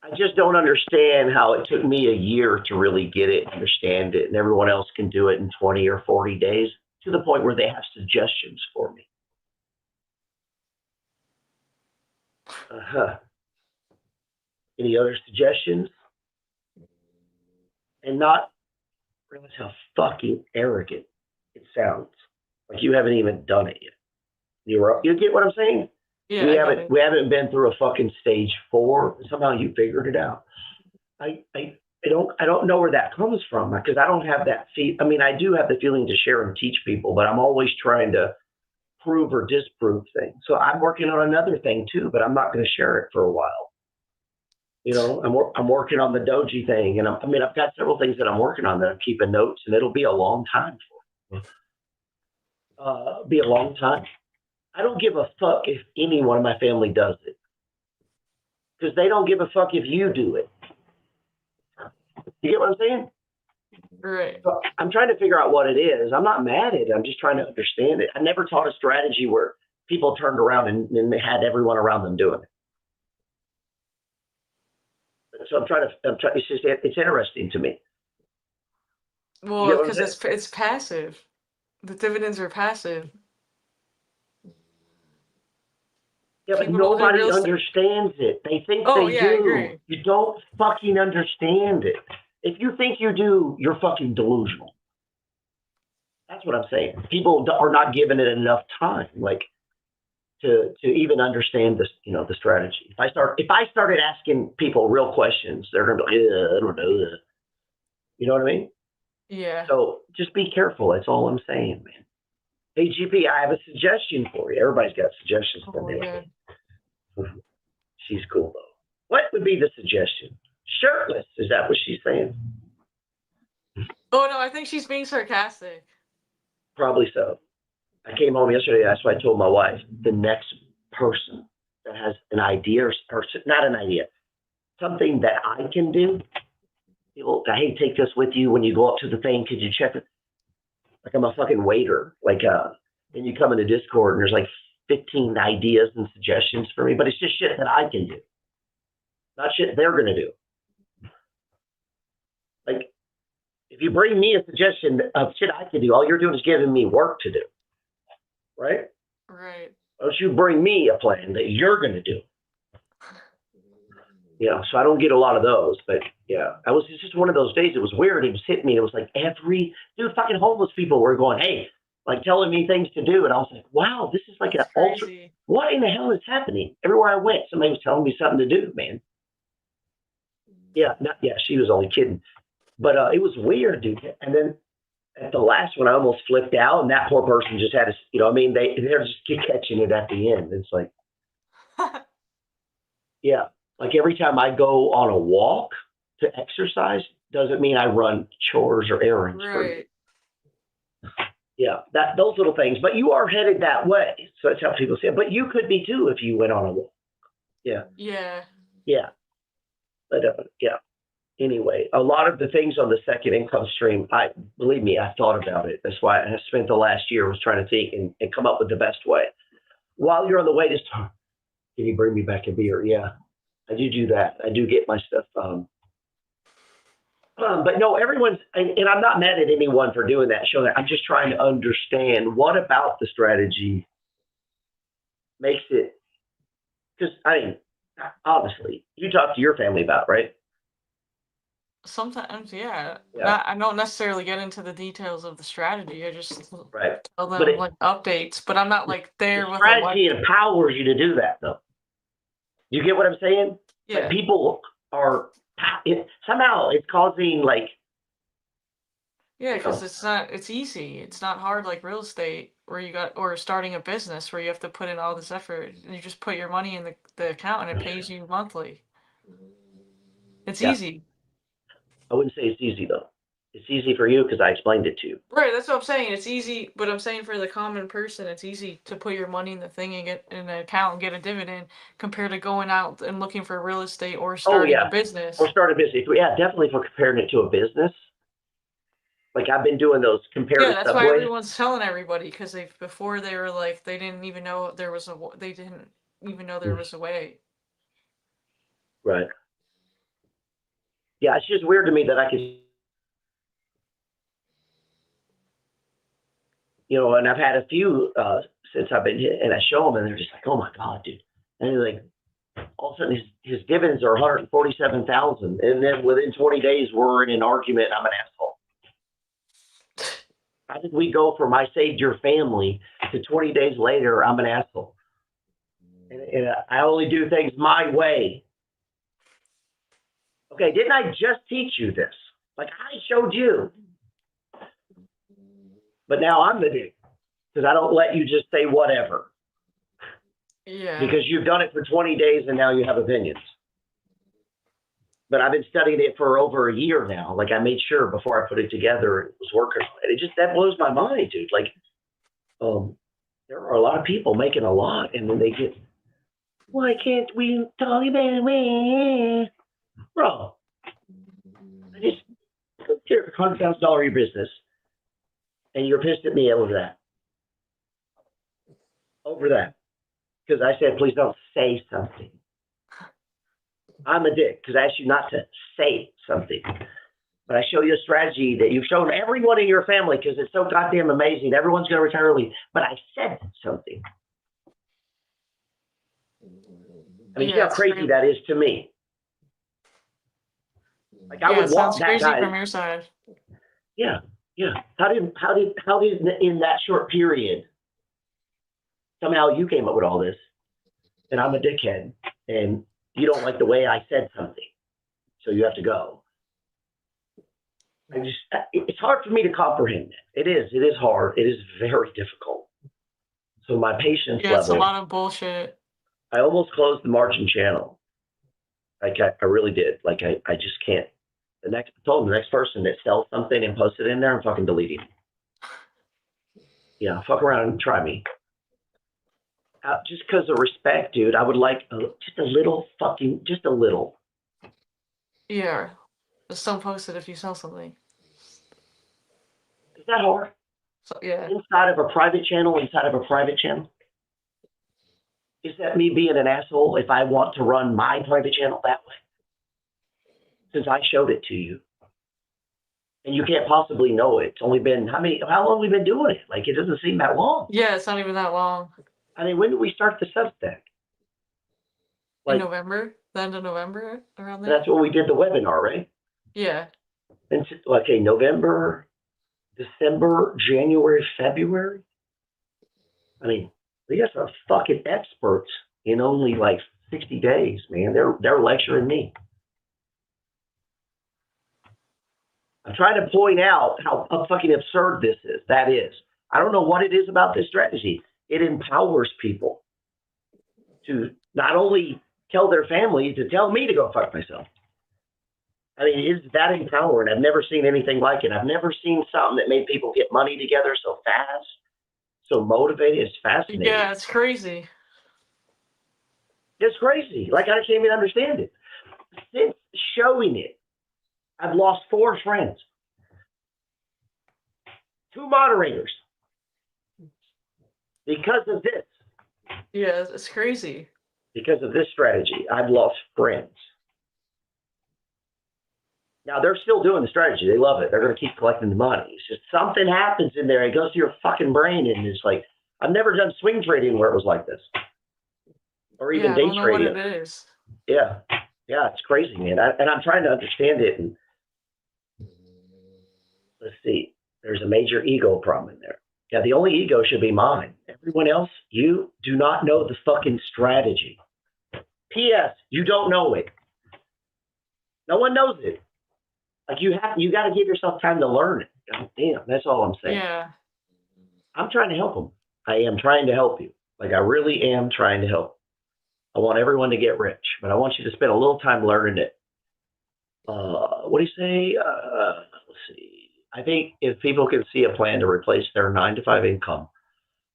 I just don't understand how it took me a year to really get it, understand it, and everyone else can do it in 20 or 40 days to the point where they have suggestions for me. Any other suggestions? And not realize how fucking arrogant it sounds. Like you haven't even done it yet. You get what I'm saying? Yeah, we haven't been through a fucking stage 4. Somehow you figured it out. I don't know where that comes from because I don't have that I mean, I do have the feeling to share and teach people, but I'm always trying to prove or disprove things. So I'm working on another thing too, but I'm not going to share it for a while. You know, I'm working on the doji thing, and I've got several things that I'm working on that I'm keeping notes, and it'll be a long time be a long time. I don't give a fuck if anyone in my family does it, because they don't give a fuck if you do it. You get what I'm saying? Right. So I'm trying to figure out what it is. I'm not mad at it. I'm just trying to understand it. I never taught a strategy where people turned around and they had everyone around them doing it. So it's interesting to me. Well, because it's passive. The dividends are passive. Yeah, but nobody understands it. They think they do. I agree. You don't fucking understand it. If you think you do, you're fucking delusional. That's what I'm saying. People are not giving it enough time, like to even understand this, the strategy. If I started asking people real questions, they're gonna be like, I don't know that. You know what I mean? Yeah. So just be careful. That's all I'm saying, man. Hey, GP, I have a suggestion for you. Everybody's got suggestions. Oh my God. She's cool, though. What would be the suggestion? Shirtless. Is that what she's saying? Oh no, I think she's being sarcastic. Probably so. I came home yesterday. That's what I told my wife. The next person that has an idea or not an idea, something that I can do. Hey, take this with you when you go up to the thing. Could you check it? Like I'm a fucking waiter. Like, and you come into Discord and there's like 15 ideas and suggestions for me, but it's just shit that I can do, not shit they're gonna do. Like, if you bring me a suggestion of shit I can do, all you're doing is giving me work to do, right? Right. Don't you bring me a plan that you're gonna do. Yeah, so I don't get a lot of those, but yeah, it's just one of those days. It was weird. It was hitting me. It was like fucking homeless people were going, hey, like telling me things to do. And I was like, wow, this is like an ultra. What in the hell is happening? Everywhere I went, somebody was telling me something to do, man. Yeah, she was only kidding. But it was weird, dude. And then at the last one, I almost flipped out. And that poor person just had to, they're just catching it at the end. It's like, yeah. Like every time I go on a walk to exercise, doesn't mean I run chores or errands. Right. Yeah, those little things. But you are headed that way. So that's how people say it. But you could be too if you went on a walk. Yeah. Yeah. Yeah. But yeah. Anyway, a lot of the things on the second income stream, believe me, I thought about it. That's why I spent the last year was trying to think and come up with the best way. While you're on the way to start, can you bring me back a beer? Yeah. I do that. I do get my stuff. But no, everyone's, and I'm not mad at anyone for doing that, showing that. I'm just trying to understand what about the strategy makes it, because obviously, you talk to your family about, right? Sometimes, yeah. I don't necessarily get into the details of the strategy. I just tell them like updates, but I'm not like there with strategy empowers you to do that, though. You get what I'm saying? Yeah. Like people are somehow it's causing like. Yeah, because it's easy. It's not hard like real estate or starting a business where you have to put in all this effort. You just put your money in the account and it pays you monthly. It's easy. I wouldn't say it's easy though. It's easy for you because I explained it to you. Right, that's what I'm saying. It's easy, but I'm saying for the common person, it's easy to put your money in the thing and get in an account and get a dividend compared to going out and looking for real estate or starting a business. Or start a business. Yeah, definitely for comparing it to a business. Like I've been doing those comparative. Yeah, that's why everyone's telling everybody because before they were like they didn't even know there was a way. Right. Yeah, it's just weird to me that I could. And I've had a few since I've been here, and I show them, and they're just like, "Oh my god, dude!" And they're like, all of a sudden, his dividends are $147,000, and then within 20 days, we're in an argument. I'm an asshole. How did we go from "I saved your family" to 20 days later, I'm an asshole? And I only do things my way. Okay, didn't I just teach you this? Like I showed you. But now I'm the dick because I don't let you just say whatever. Yeah. Because you've done it for 20 days and now you have opinions. But I've been studying it for over a year now. Like I made sure before I put it together it was working. That blows my mind, dude. Like, there are a lot of people making a lot and then they get, why can't we talk about it? Bro, I just consider $100,000 your business. And you're pissed at me over that. Because I said, please don't say something. I'm a dick because I asked you not to say something. But I show you a strategy that you've shown everyone in your family because it's so goddamn amazing. Everyone's going to retire early. But I said something. I mean, see how crazy that is to me. Like I would want that crazy guy. From your side. Yeah. Yeah. How did in that short period somehow you came up with all this and I'm a dickhead and you don't like the way I said something, so you have to go. It's hard for me to comprehend. It is hard. It is very difficult. So my patience Yeah, it's a level, lot of bullshit. I almost closed the margin channel. Like I really did. Like I just can't. I told the next person that sells something and posts it in there, I'm fucking deleting it. Yeah, fuck around and try me. Just because of respect, dude, I would like just a little. Yeah. Just don't post it if you sell something. Is that hard? So yeah. Inside of a private channel, Is that me being an asshole if I want to run my private channel that way? Since I showed it to you. And you can't possibly know it. It's only been, how long have we been doing it? Like, it doesn't seem that long. Yeah, it's not even that long. I mean, when did we start the Substack? In November? The end of November? Around there? That's when we did the webinar, right? Yeah. And okay, November, December, January, February. I mean, we got some fucking experts in only like 60 days, man. They're lecturing me. I'm trying to point out how fucking absurd this is. That is. I don't know what it is about this strategy. It empowers people to not only tell their family, to tell me to go fuck myself. I mean, it's that empowering. I've never seen anything like it. I've never seen something that made people get money together so fast, so motivated. It's fascinating. Yeah, it's crazy. It's crazy. Like, I can't even understand it. Since showing it, I've lost 4 friends. 2 moderators. Because of this. Yeah, it's crazy. Because of this strategy, I've lost friends. Now, they're still doing the strategy. They love it. They're going to keep collecting the money. It's just something happens in there. It goes to your fucking brain, and it's like, I've never done swing trading where it was like this. Or even day trading. I don't know what it is. Yeah. Yeah, it's crazy, man. And I'm trying to understand it. And let's see. There's a major ego problem in there. Yeah, the only ego should be mine. Everyone else, you do not know the fucking strategy. P.S. You don't know it. No one knows it. Like, you got to give yourself time to learn it. God damn, that's all I'm saying. Yeah. I'm trying to help them. I am trying to help you. Like, I really am trying to help. I want everyone to get rich, but I want you to spend a little time learning it. What do you say? Let's see. I think if people can see a plan to replace their 9-to-5 income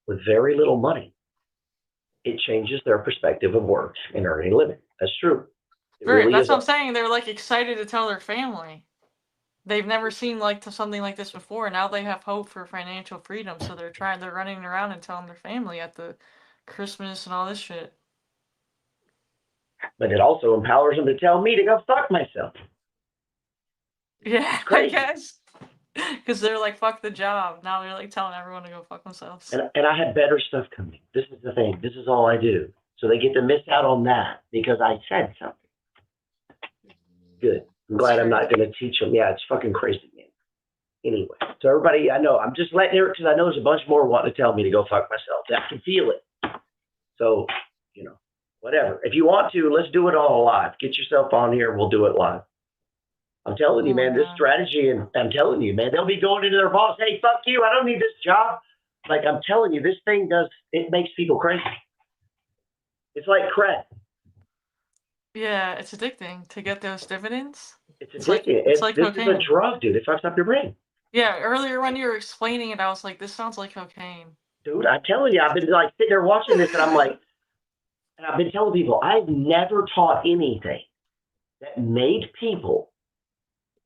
with very little money, it changes their perspective of work and earning a living. That's true. Right, that's what I'm saying. They're like excited to tell their family. They've never seen something like this before. Now they have hope for financial freedom, so they're running around and telling their family at the Christmas and all this shit. But it also empowers them to tell me to go fuck myself. Yeah, I guess. Because they're like, fuck the job. Now they're like telling everyone to go fuck themselves. And I had better stuff coming. This is the thing. This is all I do. So they get to miss out on that because I said something. Good. I'm glad I'm not going to teach them. Yeah, it's fucking crazy, man. Anyway, so everybody, I know, I'm just letting it because I know there's a bunch more wanting to tell me to go fuck myself. I can feel it. So, whatever. If you want to, let's do it all live. Get yourself on here. We'll do it live. I'm telling you, man, this strategy, and I'm telling you, man, they'll be going into their boss, hey, fuck you, I don't need this job. Like, I'm telling you, this thing it makes people crazy. It's like crack. Yeah, it's addicting to get those dividends. It's addicting. It's like this cocaine. Is a drug, dude. It fucks up your brain. Yeah, earlier when you were explaining it, I was like, this sounds like cocaine. Dude, I'm telling you, I've been like sitting there watching this, and I'm like, and I've been telling people, I've never taught anything that made people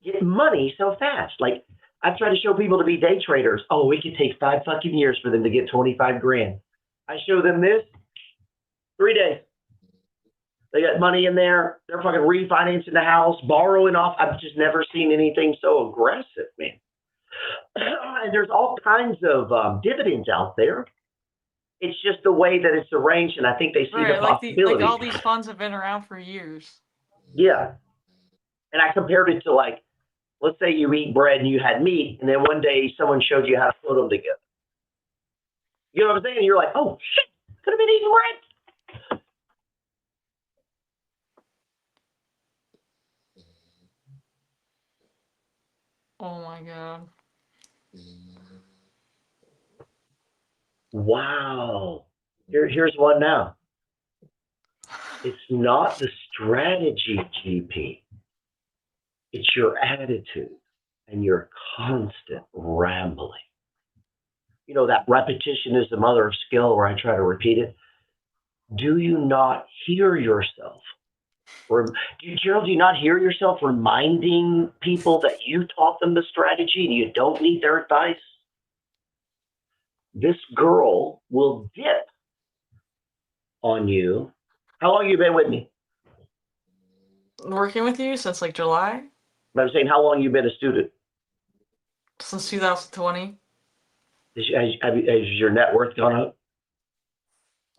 get money so fast. Like, I've tried to show people to be day traders. Oh, it could take 5 fucking years for them to get 25 grand. I show them this, 3 days. They got money in there. They're fucking refinancing the house, borrowing off. I've just never seen anything so aggressive, man. And there's all kinds of dividends out there. It's just the way that it's arranged, and I think they see the possibility. Like all these funds have been around for years. Yeah. And I compared it to, like, let's say you eat bread and you had meat, and then one day someone showed you how to put them together. You know what I'm saying? And you're like, oh, shit, could have been eating bread. Oh, my God. Wow. Here's one now. It's not the strategy, GP. It's your attitude and your constant rambling. You know, that repetition is the mother of skill, where I try to repeat it. Do you not hear yourself? Gerald, do you not hear yourself reminding people that you taught them the strategy and you don't need their advice? This girl will dip on you. How long have you been with me? Working with you since like July? I'm saying, how long have you been a student? Since 2020. Has your net worth gone up?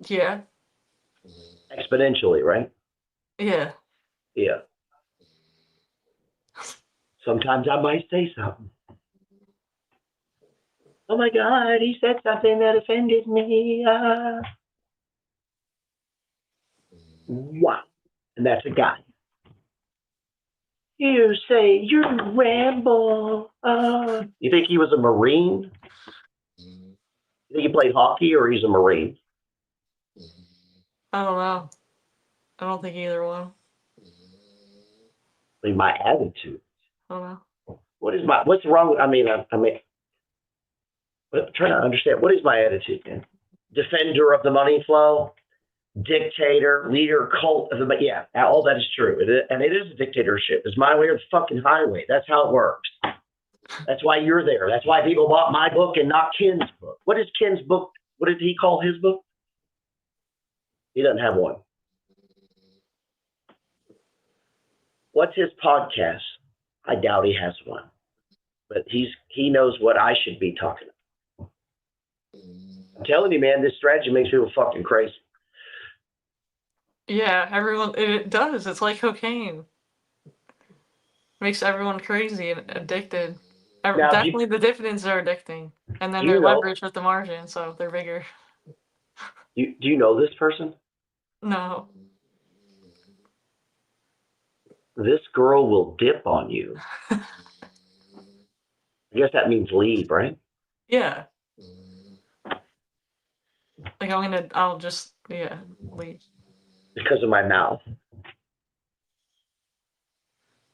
Yeah. Exponentially, right? Yeah. Yeah. Sometimes I might say something. Oh my God, he said something that offended me. Wow. And that's a guy. You say, you ramble. You think he was a Marine? You think he played hockey or he's a Marine? I don't know. I don't think either one. I mean, my attitude. I don't know. What's wrong with, I'm trying to understand. What is my attitude, man? Defender of the money flow, dictator, leader, cult of the, yeah, all that is true. And it is a dictatorship. It's my way or the fucking highway. That's how it works. That's why you're there. That's why people bought my book and not Ken's book. What is Ken's book? What did he call his book? He doesn't have one. What's his podcast? I doubt he has one. But he knows what I should be talking about. I'm telling you, man, this strategy makes people fucking crazy. Yeah, it does. It's like cocaine. Makes everyone crazy and addicted. Now, definitely the dividends are addicting. And then they're leveraged with the margin, so they're bigger. Do you know this person? No. This girl will dip on you. I guess that means leave, right? Yeah. Like I'll just leave. Because of my mouth.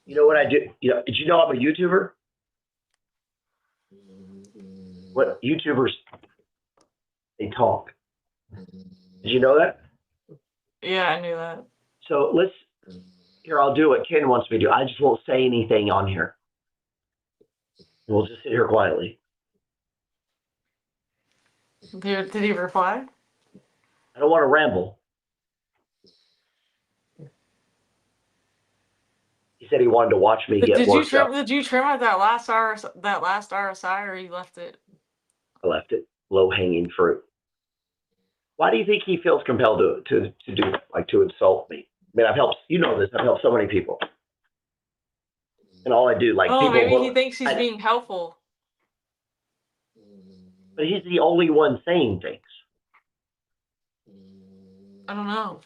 You know what I do? Did you know I'm a YouTuber? What YouTubers, they talk. Did you know that? Yeah, I knew that. So I'll do what Ken wants me to do. I just won't say anything on here. We'll just sit here quietly. Did he reply? I don't want to ramble. He said he wanted to watch me get worked up. Did you trim out that last RSI, or you left it? I left it. Low-hanging fruit. Why do you think he feels compelled to do that, like to insult me? I mean, I've helped, you know this, I've helped so many people. And all I do, like people. Maybe he thinks he's being helpful. But he's the only one saying things. I don't know.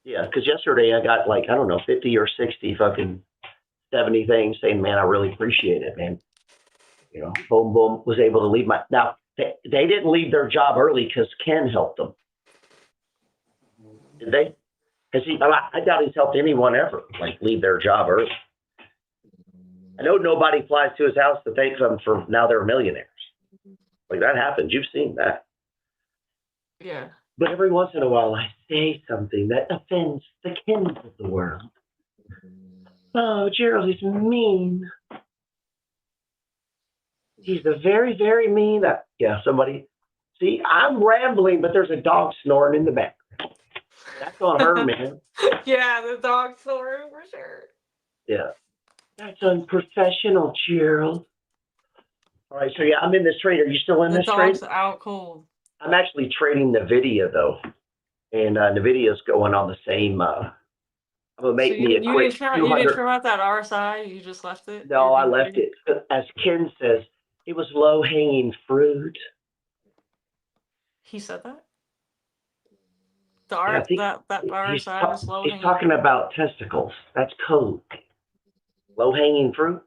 Yeah, because yesterday I got 50 or 60 fucking 70 things saying, man, I really appreciate it, man. Boom, boom, was able to leave now, they didn't leave their job early because Ken helped them. Did they? Because I doubt he's helped anyone ever, leave their job early. I know nobody flies to his house to thank them for now they're millionaires. That happens. You've seen that. Yeah. But every once in a while, I say something that offends the Kens of the world. Oh, Gerald is mean. He's a very, very mean. Somebody. See, I'm rambling, but there's a dog snoring in the background. That's on her, man. Yeah, the dog snoring for sure. Yeah. That's unprofessional, Gerald. All right, so I'm in this trade. Are you still in this trade? The dog's out cold. I'm actually trading NVIDIA, though. And NVIDIA's going on the same. I'm going to make me a quick 200. You didn't trim out that RSI? You just left it? No, I left it. As Ken says, it was low-hanging fruit. He said that? That RSI was low-hanging. He's talking about testicles. That's code. Low-hanging fruit?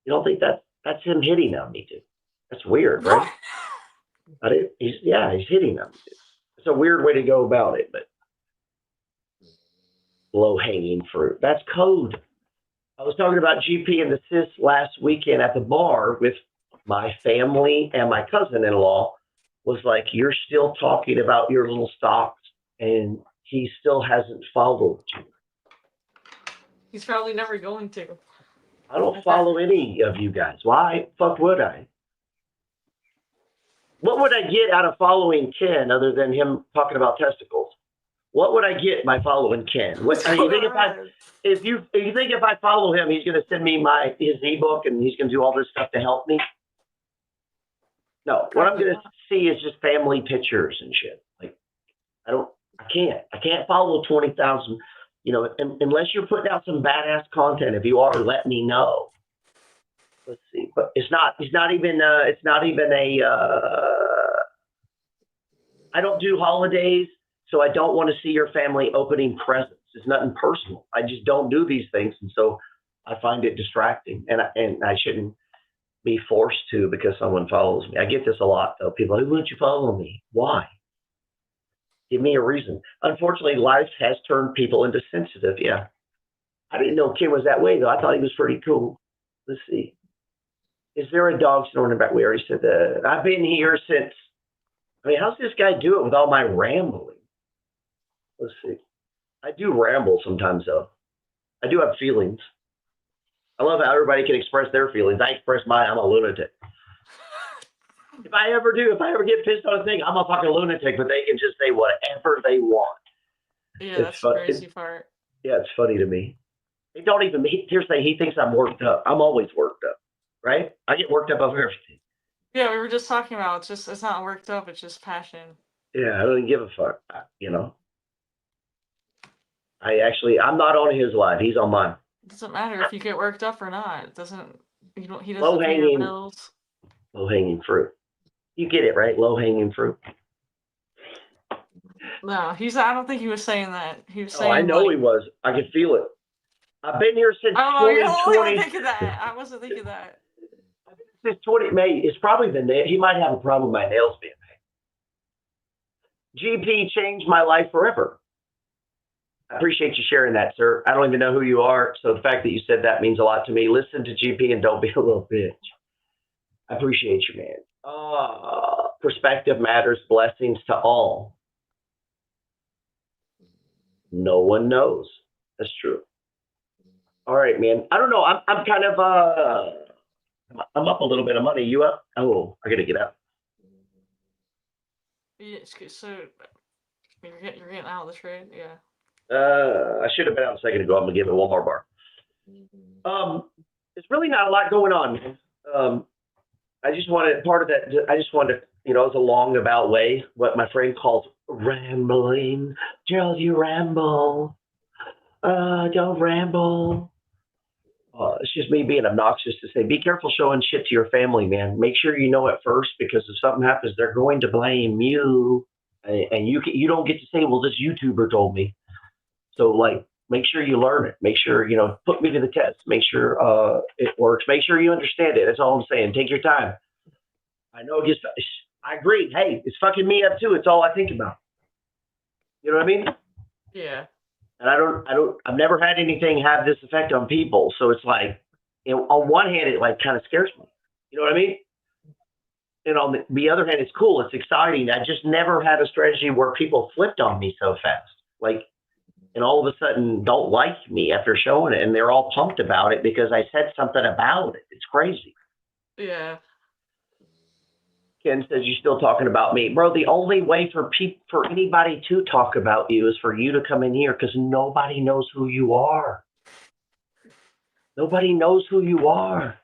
You don't think that's him hitting on me, too? That's weird, right? He's hitting them. It's a weird way to go about it, but low hanging fruit. That's code. I was talking about GP and the sis last weekend at the bar with my family, and my cousin-in-law was like, "You're still talking about your little stocks, and he still hasn't followed you." He's probably never going to. I don't follow any of you guys. Why? Fuck would I? What would I get out of following Ken other than him talking about testicles? What would I get by following Ken? You think if I follow him, he's going to send me his ebook and he's going to do all this stuff to help me? No, what I'm going to see is just family pictures and shit. Like, I can't follow 20,000. Unless you're putting out some badass content. If you are, let me know. Let's see, but it's not even a. I don't do holidays, so I don't want to see your family opening presents. It's nothing personal. I just don't do these things, and so I find it distracting, and I shouldn't be forced to because someone follows me. I get this a lot though. People are like, "Why wouldn't you follow me? Why? Give me a reason." Unfortunately, life has turned people into sensitive. Yeah, I didn't know Kim was that way though. I thought he was pretty cool. Let's see. Is there a dog snoring back? We already said that. I've been here since. I mean, how's this guy do it with all my rambling? Let's see. I do ramble sometimes, though. I do have feelings. I love how everybody can express their feelings. I express mine. I'm a lunatic. If I ever get pissed on a thing, I'm a fucking lunatic, but they can just say whatever they want. Yeah, that's the crazy part. Yeah, it's funny to me. They don't even, here's the thing, he thinks I'm worked up. I'm always worked up. Right? I get worked up over everything. Yeah, we were just talking about it's not worked up, it's just passion. Yeah, I don't give a fuck. I'm not on his live. He's on mine. It doesn't matter if you get worked up or not. He doesn't low pay your bills. Low hanging fruit. You get it, right? Low hanging fruit. No, I don't think he was saying that. He was saying I know he was. I could feel it. I've been here since 2020. I wasn't thinking that. Since 20 May, it's probably the nail. He might have a problem with my nails being made. GP changed my life forever. I appreciate you sharing that, sir. I don't even know who you are, so the fact that you said that means a lot to me. Listen to GP and don't be a little bitch. I appreciate you, man. Perspective matters. Blessings to all. No one knows. That's true. All right, man. I don't know. I'm kind of I'm up a little bit of money. You up? Oh, I gotta get out. Yeah, so you're getting out of the trade, yeah. I should have been out a second ago. I'm gonna give it one more bar. There's really not a lot going on, man. I just wanted to, it was a long about way, what my friend calls rambling. Gerald, you ramble. Don't ramble. It's just me being obnoxious to say, be careful showing shit to your family, man. Make sure you know it first, because if something happens, they're going to blame you, and you don't get to say, well, this YouTuber told me. So, make sure you learn it. Make sure, put me to the test. Make sure it works. Make sure you understand it. That's all I'm saying. Take your time. I know I agree. Hey, it's fucking me up too. It's all I think about. You know what I mean? Yeah. And I've never had anything have this effect on people. So it's like, on one hand, it kind of scares me. You know what I mean? And on the other hand, it's cool. It's exciting. I just never had a strategy where people flipped on me so fast. And all of a sudden don't like me after showing it. And they're all pumped about it because I said something about it. It's crazy. Yeah. Ken says, you're still talking about me. Bro, the only way for anybody to talk about you is for you to come in here, because nobody knows who you are. Nobody knows who you are.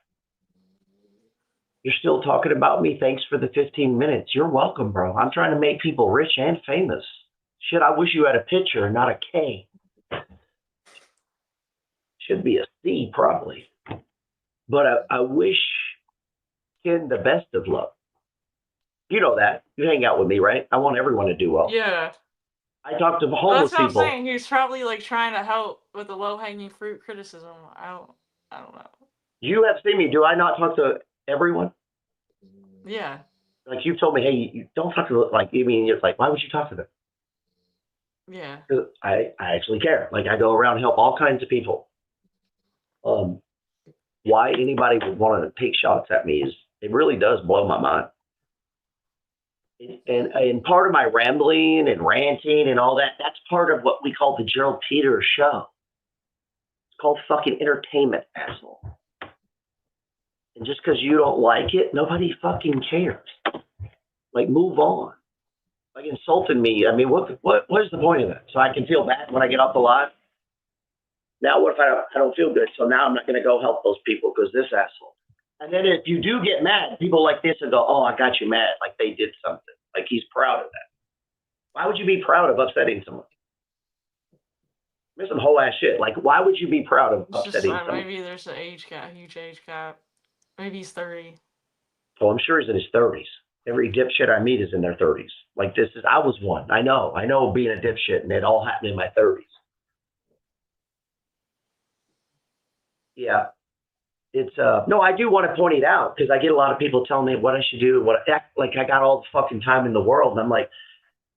You're still talking about me. Thanks for the 15 minutes. You're welcome, bro. I'm trying to make people rich and famous. Shit, I wish you had a picture and not a K. Should be a C, probably. But I wish Ken the best of luck. You know that. You hang out with me, right? I want everyone to do well. Yeah. I talk to homeless people. That's what I'm saying. He's probably trying to help with the low-hanging fruit criticism. I don't know. You have seen me. Do I not talk to everyone? Yeah. Like you told me, hey, you don't talk to like. I mean, it's like, why would you talk to them? Yeah. 'Cause I actually care. Like I go around and help all kinds of people. Why anybody would want to take shots at me is it really does blow my mind. And part of my rambling and ranting and all that, that's part of what we call the Gerald Peters show. It's called fucking entertainment, asshole. And just because you don't like it, nobody fucking cares. Like, move on. Like insulting me. I mean, what is the point of that? So I can feel bad when I get off the live? Now what if I don't feel good? So now I'm not going to go help those people because this asshole. And then if you do get mad, people like this will go, oh, I got you mad. Like they did something. Like he's proud of that. Why would you be proud of upsetting someone? There's some whole ass shit. Like, why would you be proud of It's just upsetting someone? maybe there's an age gap, huge age gap. Maybe he's 30. Oh, I'm sure he's in his 30s. Every dipshit I meet is in their 30s. Like this is, I was one. I know being a dipshit, and it all happened in my 30s. Yeah. It's no, I do want to point it out because I get a lot of people telling me what I should do, like I got all the fucking time in the world, and I'm like,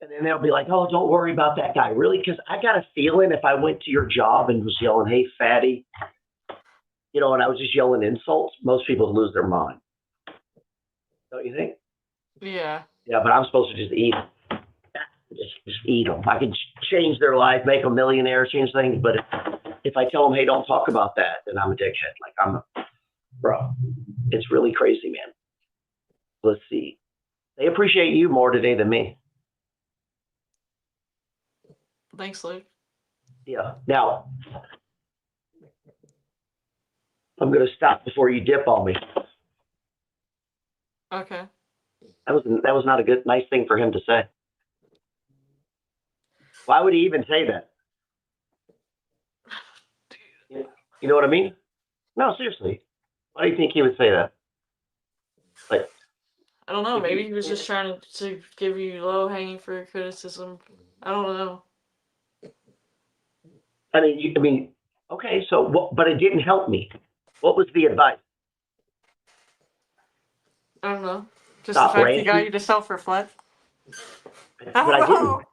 and then they'll be like, oh, don't worry about that guy, really, because I got a feeling if I went to your job and was yelling, hey, fatty, you know, and I was just yelling insults, most people would lose their mind. Don't you think? Yeah. Yeah, but I'm supposed to just eat them. Just eat them. I can change their life, make them millionaires, change things, but if I tell them, hey, don't talk about that, then I'm a dickhead. Like bro, it's really crazy, man. Let's see. They appreciate you more today than me. Thanks, Luke. Yeah. Now, I'm going to stop before you dip on me. Okay. That was not a nice thing for him to say. Why would he even say that? You know what I mean? No, seriously. Why do you think he would say that? Like, I don't know. Maybe he was just trying to give you low-hanging fruit criticism. I don't know. I mean, okay. So, what? But it didn't help me. What was the advice? I don't know. Just Stop the fact ranting. he got you to self-reflect. But I didn't.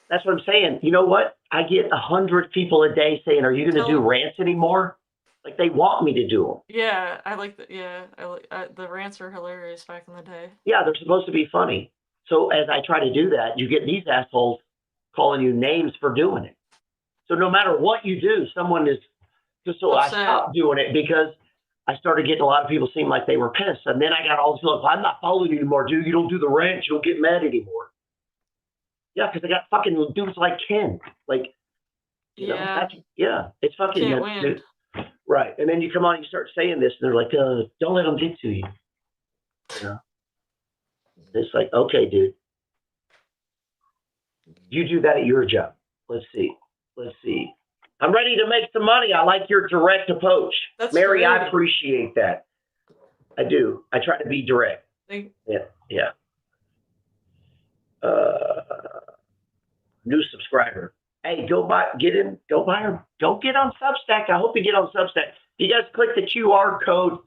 That's what I'm saying. You know what? I get 100 people a day saying, "Are you going to do rants anymore?" Like they want me to do them. Yeah, I like the the rants were hilarious back in the day. Yeah, they're supposed to be funny. So as I try to do that, you get these assholes calling you names for doing it. So no matter what you do, someone is just so upset. I stopped doing it because I started getting a lot of people seem like they were pissed. And then I got all this feeling, I'm not following you anymore, dude. You don't do the rants, you don't get mad anymore. Yeah, because I got fucking dudes like Ken. Like, you know, it's fucking can't win. Dude. Right. And then you come on and you start saying this, and they're like, don't let them get to you. You know? It's like, okay, dude. You do that at your job. Let's see. I'm ready to make some money. I like your direct approach. That's Mary, great. I appreciate that. I do. I try to be direct. Yeah. New subscriber. Hey, go buy her. Don't get on Substack. I hope you get on Substack. You guys click the QR code.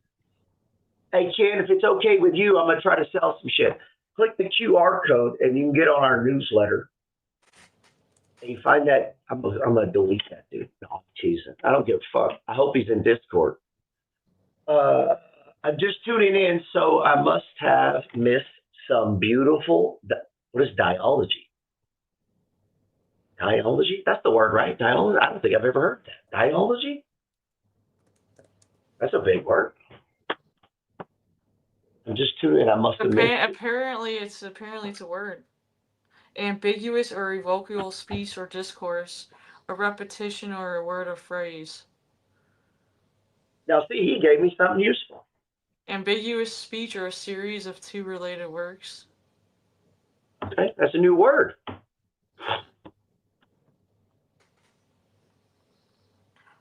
Hey, Ken, if it's okay with you, I'm going to try to sell some shit. Click the QR code and you can get on our newsletter. And you find that, I'm going to delete that, dude. No, I'm teasing. I don't give a fuck. I hope he's in Discord. I'm just tuning in, so I must have missed some beautiful, what is dialogy? Dialogy? That's the word, right? Dialogy? I don't think I've ever heard that. Dialogy? That's a big word. I'm just tuning in. I must have missed it. Apparently it's a word. Ambiguous or irrevocable speech or discourse, a repetition or a word or phrase. Now, see, he gave me something useful. Ambiguous speech or a series of two related works. Okay, that's a new word.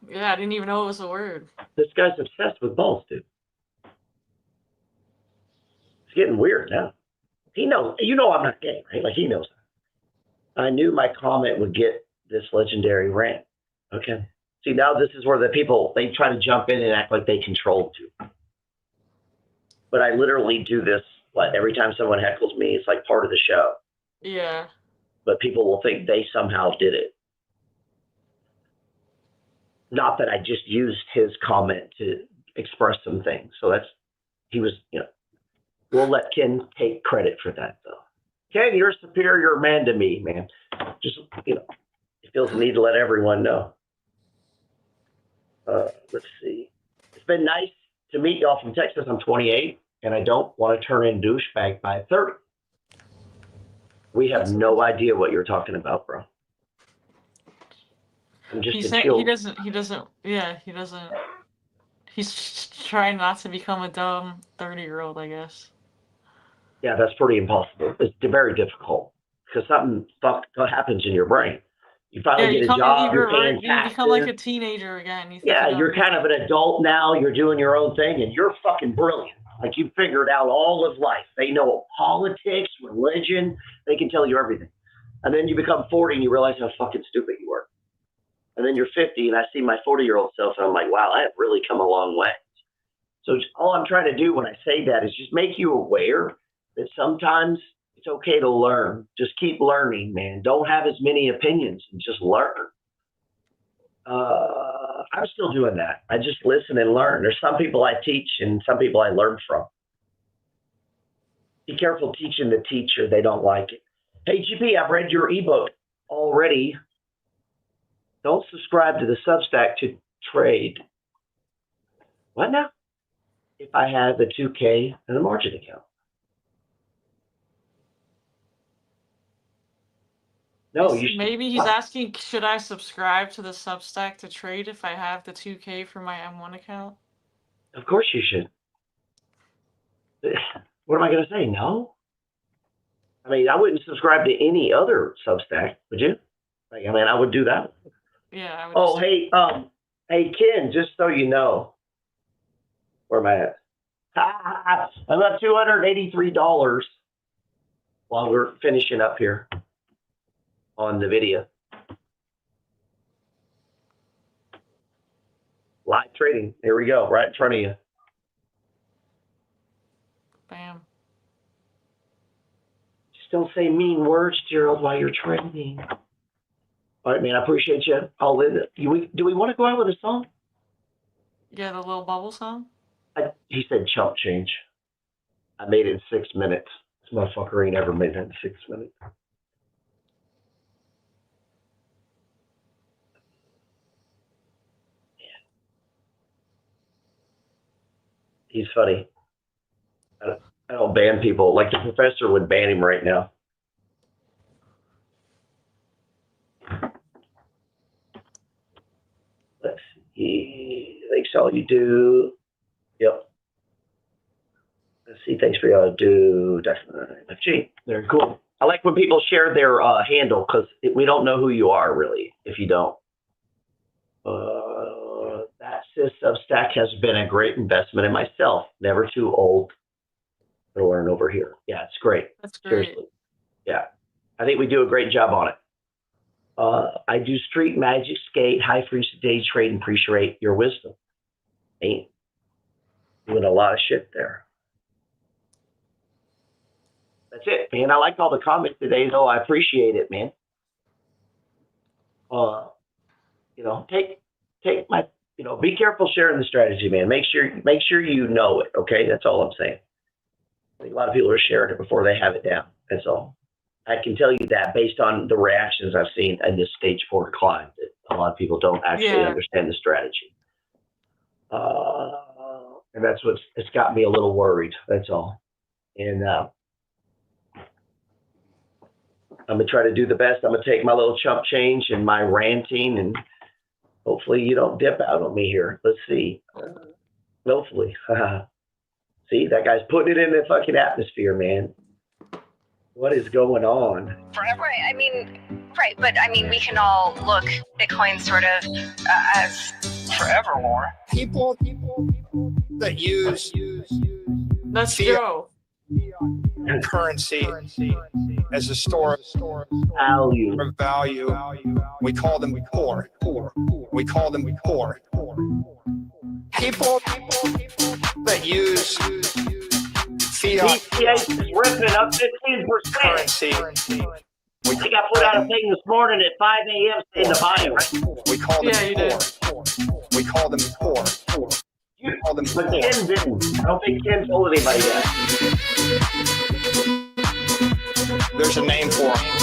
Yeah, I didn't even know it was a word. This guy's obsessed with balls, dude. It's getting weird now. He knows. You know I'm not gay, right? Like, he knows that. I knew my comment would get this legendary rant. Okay. See, now this is where the people, they try to jump in and act like they control you. But I literally do this what, every time someone heckles me, it's like part of the show. Yeah. But people will think they somehow did it. Not that I just used his comment to express some things. So he was, we'll let Ken take credit for that, though. Ken, you're a superior man to me, man. Just, he feels the need to let everyone know. Let's see. It's been nice to meet y'all from Texas. I'm 28, and I don't want to turn in douchebag by 30. We have no idea what you're talking about, bro. I'm just He doesn't. He's trying not to become a dumb 30-year-old, I guess. Yeah, that's pretty impossible. It's very difficult because something happens in your brain. You finally get a job, you're paying taxes. You become like a teenager again. You're kind of an adult now. You're doing your own thing, and you're fucking brilliant. Like, you figured out all of life. They know politics, religion. They can tell you everything. And then you become 40, and you realize how fucking stupid you were. And then you're 50, and I see my 40-year-old self, and I'm like, wow, I have really come a long way. So all I'm trying to do when I say that is just make you aware that sometimes it's okay to learn. Just keep learning, man. Don't have as many opinions and just learn. I'm still doing that. I just listen and learn. There's some people I teach and some people I learn from. Be careful teaching the teacher. They don't like it. Hey, GP, I've read your ebook already. Don't subscribe to the Substack to trade. What now? If I have a 2K and a margin account. No, maybe he's asking, should I subscribe to the Substack to trade if I have the 2K for my M1 account? Of course you should. What am I going to say? No? I mean, I wouldn't subscribe to any other Substack, would you? Like, I mean, I would do that. Yeah, I would. Oh, hey, Ken, just so you know, where am I at? I'm at $283 while we're finishing up here on the video. Live trading. Here we go, right in front of you. Bam. Just don't say mean words, Gerald, while you're trading. All right, man, I appreciate you. I'll live it. Do we want to go out with a song? Yeah, the little bubble song? He said chump change. I made it in 6 minutes. This motherfucker ain't ever made it in 6 minutes. He's funny. I don't ban people. Like the professor would ban him right now. Let's see. Thanks all you do. Yep. Let's see. Thanks for y'all do. Definitely. FG. Very cool. I like when people share their handle because we don't know who you are really if you don't. That Sis Substack has been a great investment in myself. Never too old to learn over here. Yeah, it's great. That's great. Seriously. Yeah. I think we do a great job on it. I do street magic, skate, high frequency day trade, and appreciate your wisdom. Ain't doing a lot of shit there. That's it, man. I like all the comments today, though. I appreciate it, man. Take my, be careful sharing the strategy, man. Make sure you know it. Okay, that's all I'm saying. I think a lot of people are sharing it before they have it down. That's all. I can tell you that based on the reactions I've seen in this stage 4 climb, that a lot of people don't actually understand the strategy. And that's it's got me a little worried. That's all. And I'm gonna try to do the best. I'm gonna take my little chump change and my ranting, and hopefully you don't dip out on me here. Let's see. Hopefully. See, that guy's putting it in the fucking atmosphere, man. What is going on? Right, I mean, right, but I mean, we can all look Bitcoin sort of as forevermore. People that use That's fiat Joe. currency as a store Value. of value, we call them poor. We call them poor. People that use fiat PCH is ripping up 15%. currency. I think I put out a thing this morning at 5 a.m. in the bio. We call them Yeah, you poor. We call them poor. We call them But poor. Ken didn't. I don't think Ken told anybody that. There's a name for them.